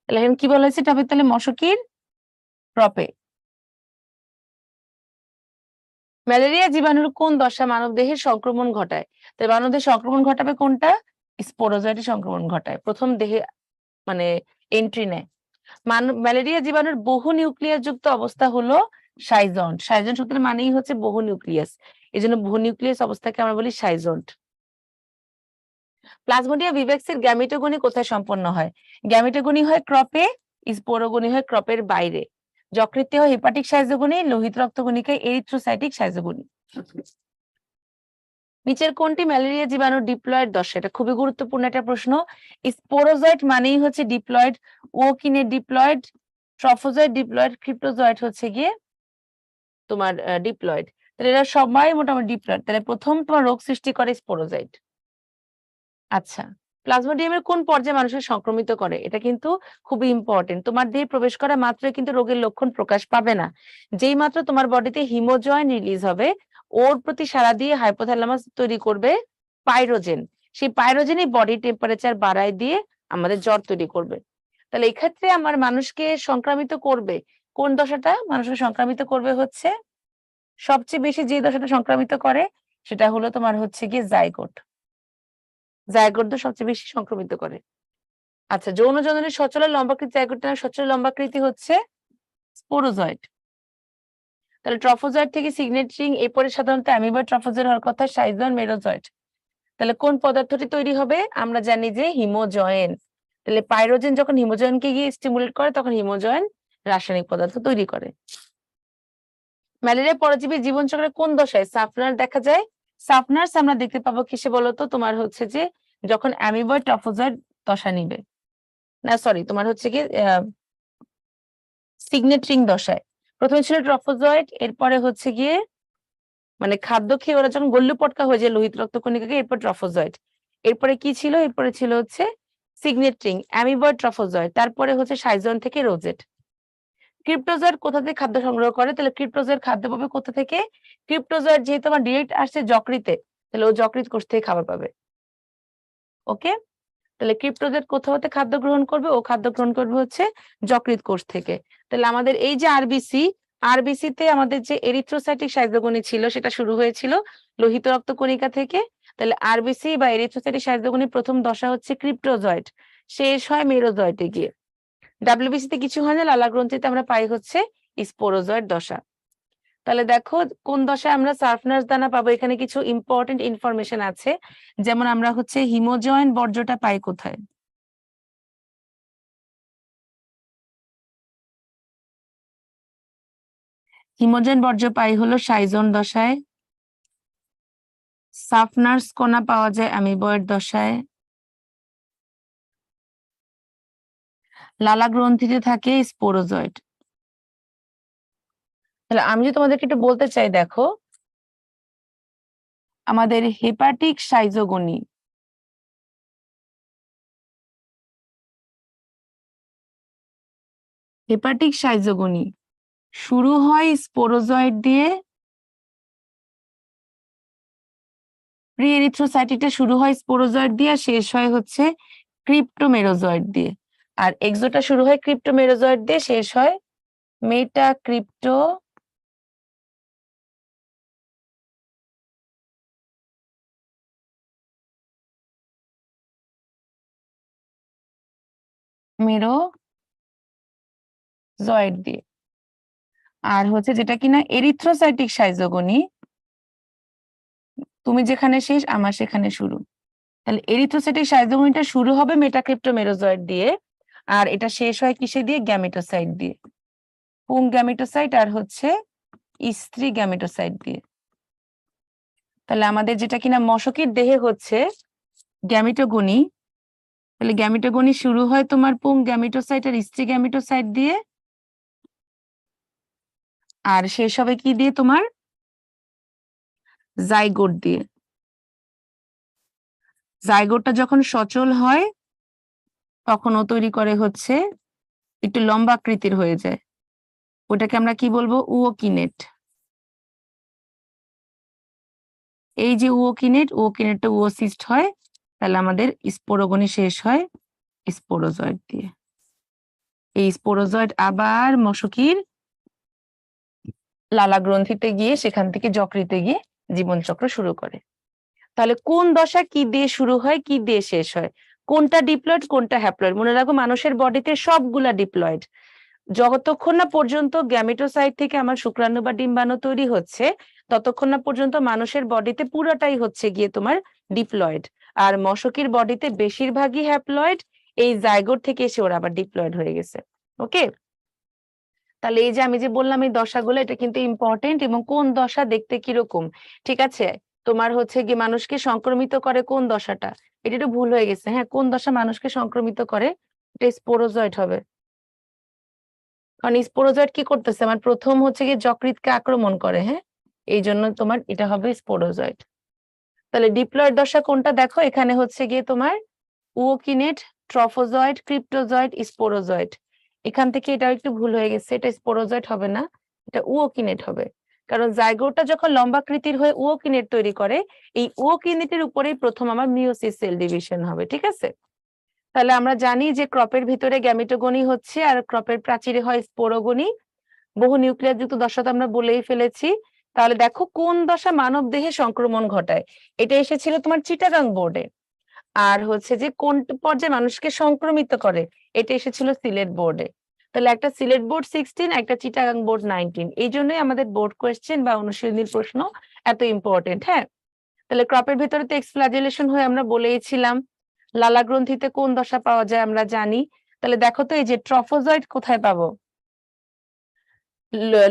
তাহলে এখন কি বলা হয়েছে? এটা হবে তাহলে মশকির ক্রপে। ম্যালেরিয়া জীবাণুর কোন দশা মানবদেহের সংক্রমণ ঘটায়? তাই মানবদেহে সংক্রমণ ঘটাবে কোনটা? স্পোরোজয়েডে সংক্রমণ ঘটায়, প্রথম দেহে মানে এন্ট্রি নেয়। ম্যালেরিয়া জীবাণুর বহু নিউক্লিয়াস যুক্ত অবস্থা হলো সাইজন্ট। সাইজন্ট শব্দের মানেই হচ্ছে বহু নিউক্লিয়াস, এই জন্য বহু নিউক্লিয়াস অবস্থাকে আমরা বলি সাইজন্ট। প্লাজমোডিয়াম ভিভ্যাক্সের গ্যামেটোগনি কোথায় সম্পন্ন হয়? গ্যামেটোগনি হয় ক্রপে, স্পোরোগনি হয় ক্রপের বাইরে। যকৃতে হয় হেপাটিক সাইজোগনি, লোহিত রক্তগণিকায় এরিথ্রোসাইটিক সাইজোগনি। নিচের কোনটি ম্যালেরিয়া জীবাণু ডিপ্লয়েড দশা? এটা খুবই গুরুত্বপূর্ণ একটা প্রশ্ন। স্পোরোজয়েড মানেই হচ্ছে ডিপ্লয়েড, ওকিনে ডিপ্লয়েড, ট্রফোজয়েড ডিপ্লয়েড, ক্রিপ্টোজয়েড হচ্ছে গিয়ে তোমার ডিপ্লয়েড। তাহলে এরা সবাই মোটামুটি ডিপ্লয়েড। তাহলে প্রথম তোমার রোগ সৃষ্টি করে স্পোরোজয়েড। আচ্ছা, প্লাজমোডিয়ামের কোন পর্যায়ে মানুষের সংক্রমিত করে? এটা কিন্তু খুবই ইম্পর্টেন্ট। তোমার দেহে প্রবেশ করা মাত্রই কিন্তু রোগের লক্ষণ প্রকাশ পাবে না। যেই মাত্র তোমার বডিতে হিমোজয়েন রিলিজ হবে, ওর প্রতি সাড়া দিয়ে হাইপোথ্যালামাস তৈরি করবে পাইরোজেন। সেই পাইরোজেনই বডি টেম্পারেচার বাড়ায় দিয়ে আমাদের জ্বর তৈরি করবে। তাহলে এই ক্ষেত্রে আমার মানুষকে সংক্রামিত করবে কোন দশাটা? মানুষকে সংক্রামিত করবে হচ্ছে সবচেয়ে বেশি যে দশাটা সংক্রামিত করে সেটা হলো তোমার হচ্ছে গিয়ে জাইগোট। জাইগোট সবচেয়ে বেশি সংক্রমিত করে। আচ্ছা, যৌন জননের সচল লম্বাকৃতি জাইগোট না সচল লম্বাকৃতি হচ্ছে স্পোরোজয়েড। তাহলে ট্রফোজয়েড থেকে সিগনেট রিং, এরপরে সাধারণত অ্যামিবয়েড ট্রফোজয়েড হওয়ার কথা সাইজন মেরোজয়েড। তাহলে কোন পদার্থটি তৈরি হবে? আমরা জানি যে হিমোজয়েন। তাহলে পাইরোজেন যখন হিমোজয়েনকে গিয়ে স্টিমুলেট করে তখন হিমোজয়েন রাসায়নিক পদার্থ তৈরি করে। ম্যালেরিয়া পরজীবীর জীবনচক্রে কোন দশায় সাফনার দেখা যায়? সাফনার্স আমরা দেখতে পাবো কিসে বলতো? তোমার হচ্ছে যে যখন অ্যামিবয়েড ট্রফোজয়েড দশা নিবে, না সরি তোমার হচ্ছে কি সিগনেট রিং দশায়। প্রথমে ছিল ট্রফোজয়েড, এরপরে হচ্ছে গিয়ে মানে খাদ্য খেয়ে ওরা যখন গল্লু পটকা হয়ে যায় লোহিত রক্তকণিকাকে, এরপর ট্রফোজয়েড। এরপরে কি ছিল? এরপরে ছিল হচ্ছে সিগনেট রিং, অ্যামিবয়েড ট্রফোজয়েড, তারপরে হচ্ছে সাইজন থেকে রোজেট। ক্রিপ্টোজয়েড কোথা থেকে খাদ্য সংগ্রহ করে? তাহলে ক্রিপ্টোজয়েড খাদ্য পাবে কোথা থেকে? ক্রিপ্টোজয়েড যেহেতু আমার ডিরেক্ট আসছে যকৃতে, তাহলে ও যকৃত কোষ থেকে খাবার পাবে। ওকে, তাহলে ক্রিপ্টোজয়েড কোথাও হতে খাদ্য গ্রহণ করবে? ও খাদ্য গ্রহণ করবে হচ্ছে যকৃত কোষ থেকে। তাহলে আমাদের এই যে আরবিসি তে আমাদের যে এরিথ্রোসাইটিক সাইজোগনি ছিল সেটা শুরু হয়েছিল লোহিত রক্তকণিকা থেকে। তাহলে আরবিসি বা এরিথ্রোসাইটিক সাইজোগনি প্রথম দশা হচ্ছে ক্রিপ্টোজয়েড, শেষ হয় মেরোজয়েডে গিয়ে। ডাব্লিউবিসি তে কিছু হয় না, লালা গ্রন্থিতে আমরা পাই হচ্ছে স্পোরোজয়েড দশা। তাহলে দেখো কোন দশায় আমরা সার্ফনাস দানা পাবো, এখানে কিছু ইম্পর্টেন্ট ইনফরমেশন আছে। যেমন আমরা হচ্ছে হিমোজয়েন বর্জ্যটা পাই কোথায়? হিমোজয়েন বর্জ্য পাই হলো সাইজন দশায়। সাফনার্স কণা পাওয়া যায় অ্যামিবয়েড দশায়। লালা গ্রন্থিতে থাকে স্পোরোজয়েড। তাহলে আমি যদি তোমাদেরকে একটু বলতে চাই, দেখো আমাদের হেপাটিক সাইজোগনি, হেপাটিক সাইজোগনি শুরু হয় স্পোরোজয়েট দিয়ে, প্রি এরিথ্রোসাইটিকটা শুরু হয় স্পোরোজয়েট দিয়ে আর শেষ হয় হচ্ছে ক্রিপ্টোমেরোজয়েট দিয়ে, আর এক্সোটা শুরু হয় ক্রিপ্টোমেরোজয়েট দিয়ে শেষ হয় মেটাক্রিপ্টো মেরোজয়েট দিয়ে। আর হচ্ছে যেটা কিনা এরিথ্রোসাইটিক সাইজোগনি, তুমি যেখানে শেষ আমার সেখানে শুরু। তাহলে এরিথ্রোসাইটিক সাইজোগনিটা শুরু হবে মেটাক্রিপ্টোমেরোজয়েট দিয়ে, আর এটা শেষ হয় কিসে দিয়ে? গ্যামেটোসাইট দিয়ে, পুং গ্যামেটোসাইট আর হচ্ছে স্ত্রী গ্যামেটোসাইট দিয়ে। তাহলে আমাদের যেটা কিনা মশকের দেহে হচ্ছে গ্যামেটোগনি, তাহলে গ্যামেটোগনি শুরু হয় তোমার পুং গ্যামেটোসাইট আর স্ত্রী গ্যামেটোসাইট দিয়ে, আর শেষ হবে কি দিয়ে? তোমার জাইগোট দিয়ে। জাইগোটটা যখন সচল হয় তখন ও তৈরি করে হচ্ছে একটু লম্বা আকৃতির হয়ে যায়, ওটাকে আমরা কি বলবো? উওকিনেট। এই যে উওকিনেটটা উওসিস্ট হয়, তাহলে আমাদের স্পোরোগনি শেষ হয় স্পোরোজয়েট দিয়ে। এই স্পোরোজয়েট আবার মশকির লালা গ্রন্থিতে গিয়ে সেখান থেকে যকৃতে গিয়ে জীবনচক্র শুরু করে। তাহলে কোন দশা কি দিয়ে শুরু হয়, কি দিয়ে শেষ হয়, কোনটা ডিপ্লয়েড কোনটা হ্যাপ্লয়েড? মনে রাখো মানুষের বডিতে সবগুলা ডিপ্লয়েড। যতক্ষণ না পর্যন্ত গ্যামেটোসাইট থেকে আমার শুক্রাণু বা ডিম্বাণু তৈরি হচ্ছে ততক্ষণ না পর্যন্ত মানুষের বডিতে পুরোটাই হচ্ছে গিয়ে তোমার ডিপ্লয়েড, আর মশকির বডিতে বেশিরভাগই হ্যাপ্লয়েড। এই জাইগোট থেকে এসে ওরা আবার ডিপ্লয়েড হয়ে গেছে। ওকে, তাহলে এই যে আমি যে বললাম এই দশাগুলো, এটা কিন্তু ইম্পর্টেন্ট। এবং কোন দশা দেখতে কিরকম, ঠিক আছে? তোমার হচ্ছে কি মানুষকে সংক্রমিত করে কোন দশাটা? এটা একটু ভুল হয়ে গেছে। হ্যাঁ, কোন দশা মানুষকে সংক্রমিত করে? এটা স্পোরোজয়েট হবে, কারণ স্পোরোজয়েট কি করতেছে? আমার প্রথম হচ্ছে কি যকৃতকে আক্রমণ করে। হ্যাঁ, এই জন্য তোমার এটা হবে স্পোরোজয়েট। তাহলে ডিপ্লয়েড দশা কোনটা? দেখো এখানে হচ্ছে গিয়ে তোমার উওকিনেট, ট্রফোজয়েট, ক্রিপ্টোজয়েট, স্পোরোজয়েট। এখান থেকে এটা একটু ভুল হয়ে গেছে, এটা স্পোরোজয়েট হবে না, এটা উওকিনেট হবে। কারণ জাইগোটটা যখন লম্বাকৃতির হয়ে উওকিনেট তৈরি করে, এই উওকিনেটের উপরেই প্রথম আমার মিওসিস সেল ডিভিশন হবে। ঠিক আছে, তাহলে আমরা জানি যে ক্রপের ভিতরে গ্যামেটোগনি হচ্ছে আর ক্রপের প্রাচীরে হয় স্পোরোগনি। বহু নিউক্লিয়াস যুক্ত দশা তো আমরা বলেই ফেলেছি। তাহলে দেখো কোন দশা মানব দেহে সংক্রমণ ঘটায়, এটা এসেছিল তোমার চিটাগাং বোর্ডে। আর হচ্ছে যে কোন পর্যায়ে মানুষকে সংক্রমিত করে, এটা এসেছিল সিলেট বোর্ডে। তাহলে একটা সিলেট বোর্ড 16, একটা চিটাগাং বোর্ড 19। এই জন্যই আমাদের বোর্ড কোয়েশ্চেন বা অনুশীলনীর প্রশ্ন এত ইম্পর্টেন্ট। হ্যাঁ, তাহলে ক্রপের ভিতরে তো এক্সফ্লাজেলেশন হয়ে আমরা বলেইছিলাম। লালা গ্রন্থিতে কোন দশা পাওয়া যায় আমরা জানি। তাহলে দেখো তো এই যে ট্রফোজয়েট কোথায় পাবো?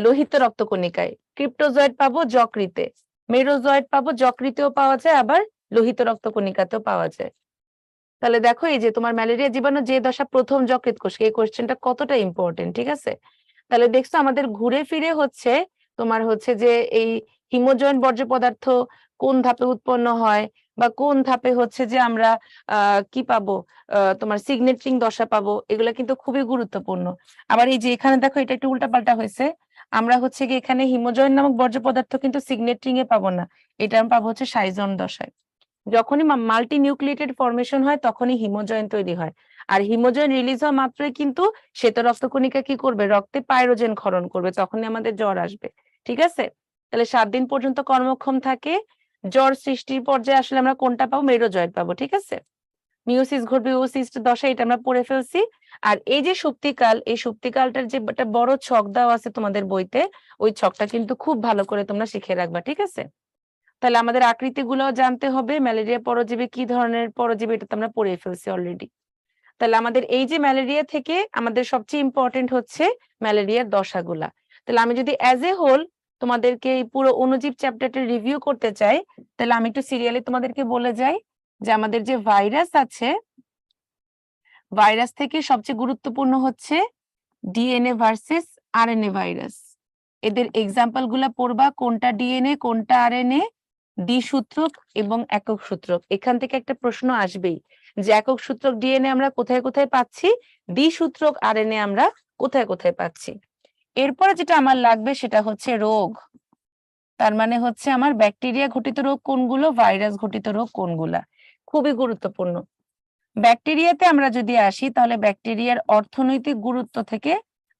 লোহিত রক্তকণিকায়। ক্রিপ্টোজয়েট পাবো যকৃতে, মেরোজয়েট পাবো যকৃতেও পাওয়া যায়, আবার লোহিত রক্তকণিকাতেও পাওয়া যায়। তাহলে দেখো এই যে তোমার ম্যালেরিয়া জীবাণু যে দশা প্রথম যকৃত কোষ, এই কোশ্চেনটা কতটা ইম্পর্টেন্ট। ঠিক আছে, তাহলে দেখছো আমাদের ঘুরে ফিরে হচ্ছে তোমার হচ্ছে যে এই হিমোজয়েন্ট বর্জ্য পদার্থ কোন ধাপে উৎপন্ন হয়, বা কোন ধাপে হচ্ছে যে আমরা কি পাবো, তোমার সিগনেট্রিং দশা পাবো, এগুলো কিন্তু খুবই গুরুত্বপূর্ণ। আবার এই যে এখানে দেখো এটা একটু উল্টাপাল্টা হয়েছে, আমরা হচ্ছে কি এখানে হিমোজয়েন্ট নামক বর্জ্য পদার্থ কিন্তু সিগনেট্রিং এ পাবো না, এটা আমি পাবো হচ্ছে সাইজন দশায়। যখনই মাল্টি নিউক্লিয়েটেড ফরমেশন হয় তখনই হিমোজয়েন তৈরি হয়, আর হিমোজয়েন রিলিজ হওয়া মাত্রই কিন্তু শ্বেত রক্তকণিকা কি করবে? রক্তে পাইরোজেন ক্ষরণ করবে, তখনই আমাদের জ্বর আসবে। ঠিক আছে, তাহলে 7 দিন পর্যন্ত কর্মক্ষম থাকে। জ্বর সৃষ্টির পর্যায়ে আসলে আমরা কোনটা পাবো? মেরোজয়েট পাবো। ঠিক আছে, মিওসিস ঘটবে ওসিস দশা, এটা আমরা পড়ে ফেলছি। আর এই যে সুপ্তিকাল, এই সুপ্তিকালটার যে একটা বড় ছক দেওয়া আছে তোমাদের বইতে, ওই ছকটা কিন্তু খুব ভালো করে তোমরা শিখে রাখবা। ঠিক আছে, তাহলে আমাদের আকৃতিগুলো জানতে হবে। ম্যালেরিয়া পরজীবী কি ধরনের পরজীবী, এটা তো আমরা পড়ে ফেলছি অলরেডি। তাহলে আমাদের এই যে ম্যালেরিয়া থেকে আমাদের সবচেয়ে ইম্পর্টেন্ট হচ্ছে ম্যালেরিয়ার দশাগুলা। তাহলে আমি যদি অ্যাজ এ হোল তোমাদেরকে এই পুরো অণুজীব চ্যাপ্টারটা রিভিউ করতে চাই, তাহলে আমি একটু সিরিয়ালি তোমাদেরকে বলে যাই যে আমাদের যে ভাইরাস আছে, ভাইরাস থেকে সবচেয়ে গুরুত্বপূর্ণ হচ্ছে ডিএনএ ভার্সেস আরএনএ ভাইরাস। এদের এক্সাম্পল গুলা পড়বা, কোনটা ডিএনএ কোনটা আরএনএ, দ্বিসূত্রক এবং একক সূত্রক। এখান থেকে একটা প্রশ্ন আসবেই যে একক সূত্রক ডিএনএ আমরা কোথায় কোথায় পাচ্ছি, দ্বিসূত্রক আরএনএ আমরা কোথায় কোথায় পাচ্ছি। এরপরে যেটা আমার লাগবে সেটা হচ্ছে রোগ। তার মানে হচ্ছে আমার ব্যাকটেরিয়া ঘটিত রোগ কোনগুলো, ভাইরাস ঘটিত রোগ কোনগুলা, খুবই গুরুত্বপূর্ণ। ব্যাকটেরিয়াতে আমরা যদি আসি তাহলে ব্যাকটেরিয়ার অর্থনৈতিক গুরুত্ব থেকে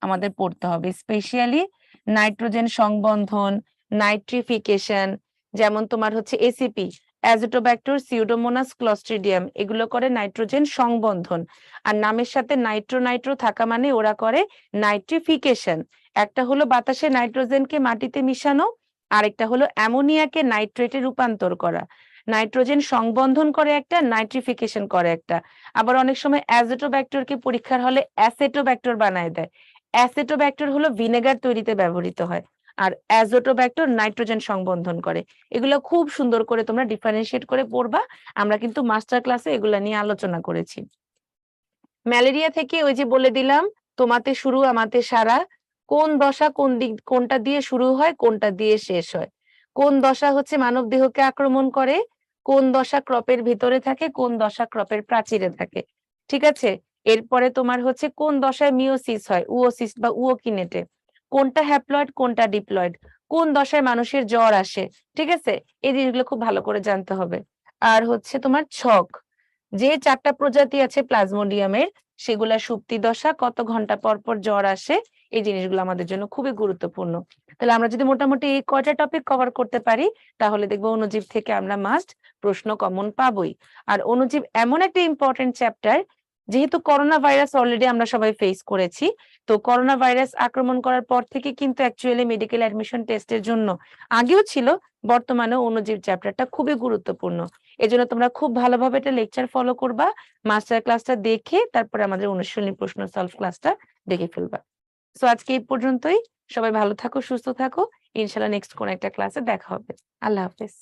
আমাদের পড়তে হবে, স্পেশালি নাইট্রোজেন সংবন্ধন, নাইট্রিফিকেশন, যেমন তোমার হচ্ছে এসিপি, অ্যাজোটোব্যাক্টর, সিউডোমোনাস, ক্লস্ট্রিডিয়াম, এগুলো করে নাইট্রোজেন সংবন্ধন। আর নামের সাথে নাইট্রো নাইট্রো থাকা মানে ওরা করে নাইট্রিফিকেশন। একটা হলো বাতাসে নাইট্রোজেনকে মাটিতে মিশানো, আরেকটা হলো অ্যামোনিয়াকে নাইট্রেটে রূপান্তর করা। নাইট্রোজেন সংবন্ধন করে একটা, নাইট্রিফিকেশন করে একটা। আবার অনেক সময় অ্যাজোটোব্যাক্টরকে পরীক্ষার হলে অ্যাসেটোব্যাক্টর বানায় দেয়। অ্যাসেটোব্যাক্টর হলো ভিনেগার তৈরিতে ব্যবহৃত হয়, আর অ্যাজোটোব্যাক্টর নাইট্রোজেন সংবন্ধন করে। এগুলো খুব সুন্দর করে তোমরা ডিফারেন্সিয়েট করে পড়বা। আমরা কিন্তু মাস্টার ক্লাসে এগুলা নিয়ে আলোচনা করেছি। ম্যালেরিয়া থেকে ওই যে বলে দিলাম, তোমাতে শুরু আমাতে সারা, কোন দশা কোন দিক কোনটা দিয়ে শুরু হয় কোনটা দিয়ে শেষ হয়, কোন দশা হচ্ছে মানব দেহকে আক্রমণ করে, কোন দশা ক্রপের ভিতরে থাকে, কোন দশা ক্রপের প্রাচীরে থাকে। ঠিক আছে, এরপরে তোমার হচ্ছে কোন দশায় মিওসিস হয়, উওসিস বা উওকিনেটে, কোনটা হ্যাপ্লয়েড কোনটা ডিপ্লয়েড, কোন দশায় মানুষের জ্বর আসে। ঠিক আছে, এই জিনিসগুলো খুব ভালো করে জানতে হবে। আর হচ্ছে তোমার ছক, যে 4টা প্রজাতি আছে প্লাজমোডিয়ামের, সেগুলা সুপ্তি দশা, কত ঘন্টা পর পর জ্বর আসে, এই জিনিসগুলো আমাদের জন্য খুবই গুরুত্বপূর্ণ। তাহলে আমরা যদি মোটামুটি এই কয়টা টপিক কভার করতে পারি তাহলে দেখবো অণুজীব থেকে আমরা মাস্ট প্রশ্ন কমন পাবোই। আর অণুজীব এমন একটা ইম্পর্টেন্ট চ্যাপ্টার, যেহেতু করোনা ভাইরাস অলরেডি আমরা সবাই ফেস করেছি, তো করোনা ভাইরাস আক্রমণ করার পর থেকে কিন্তু অ্যাকচুয়ালি মেডিকেল অ্যাডমিশন টেস্টের জন্য আগেও ছিল, বর্তমানে অণুজীব চ্যাপ্টারটা খুবই গুরুত্বপূর্ণ। এজন্য তোমরা খুব ভালোভাবে এটা লেকচার ফলো করবা, মাস্টার ক্লাসটা দেখে তারপরে আমাদের অনুশীলনী প্রশ্ন সলভ ক্লাসটা দেখে ফেলবা। সো আজকে এই পর্যন্তই। সবাই ভালো থাকো, সুস্থ থাকো। ইনশাআল্লাহ নেক্সট কোন একটা ক্লাসে দেখা হবে। আল্লাহ হাফেজ।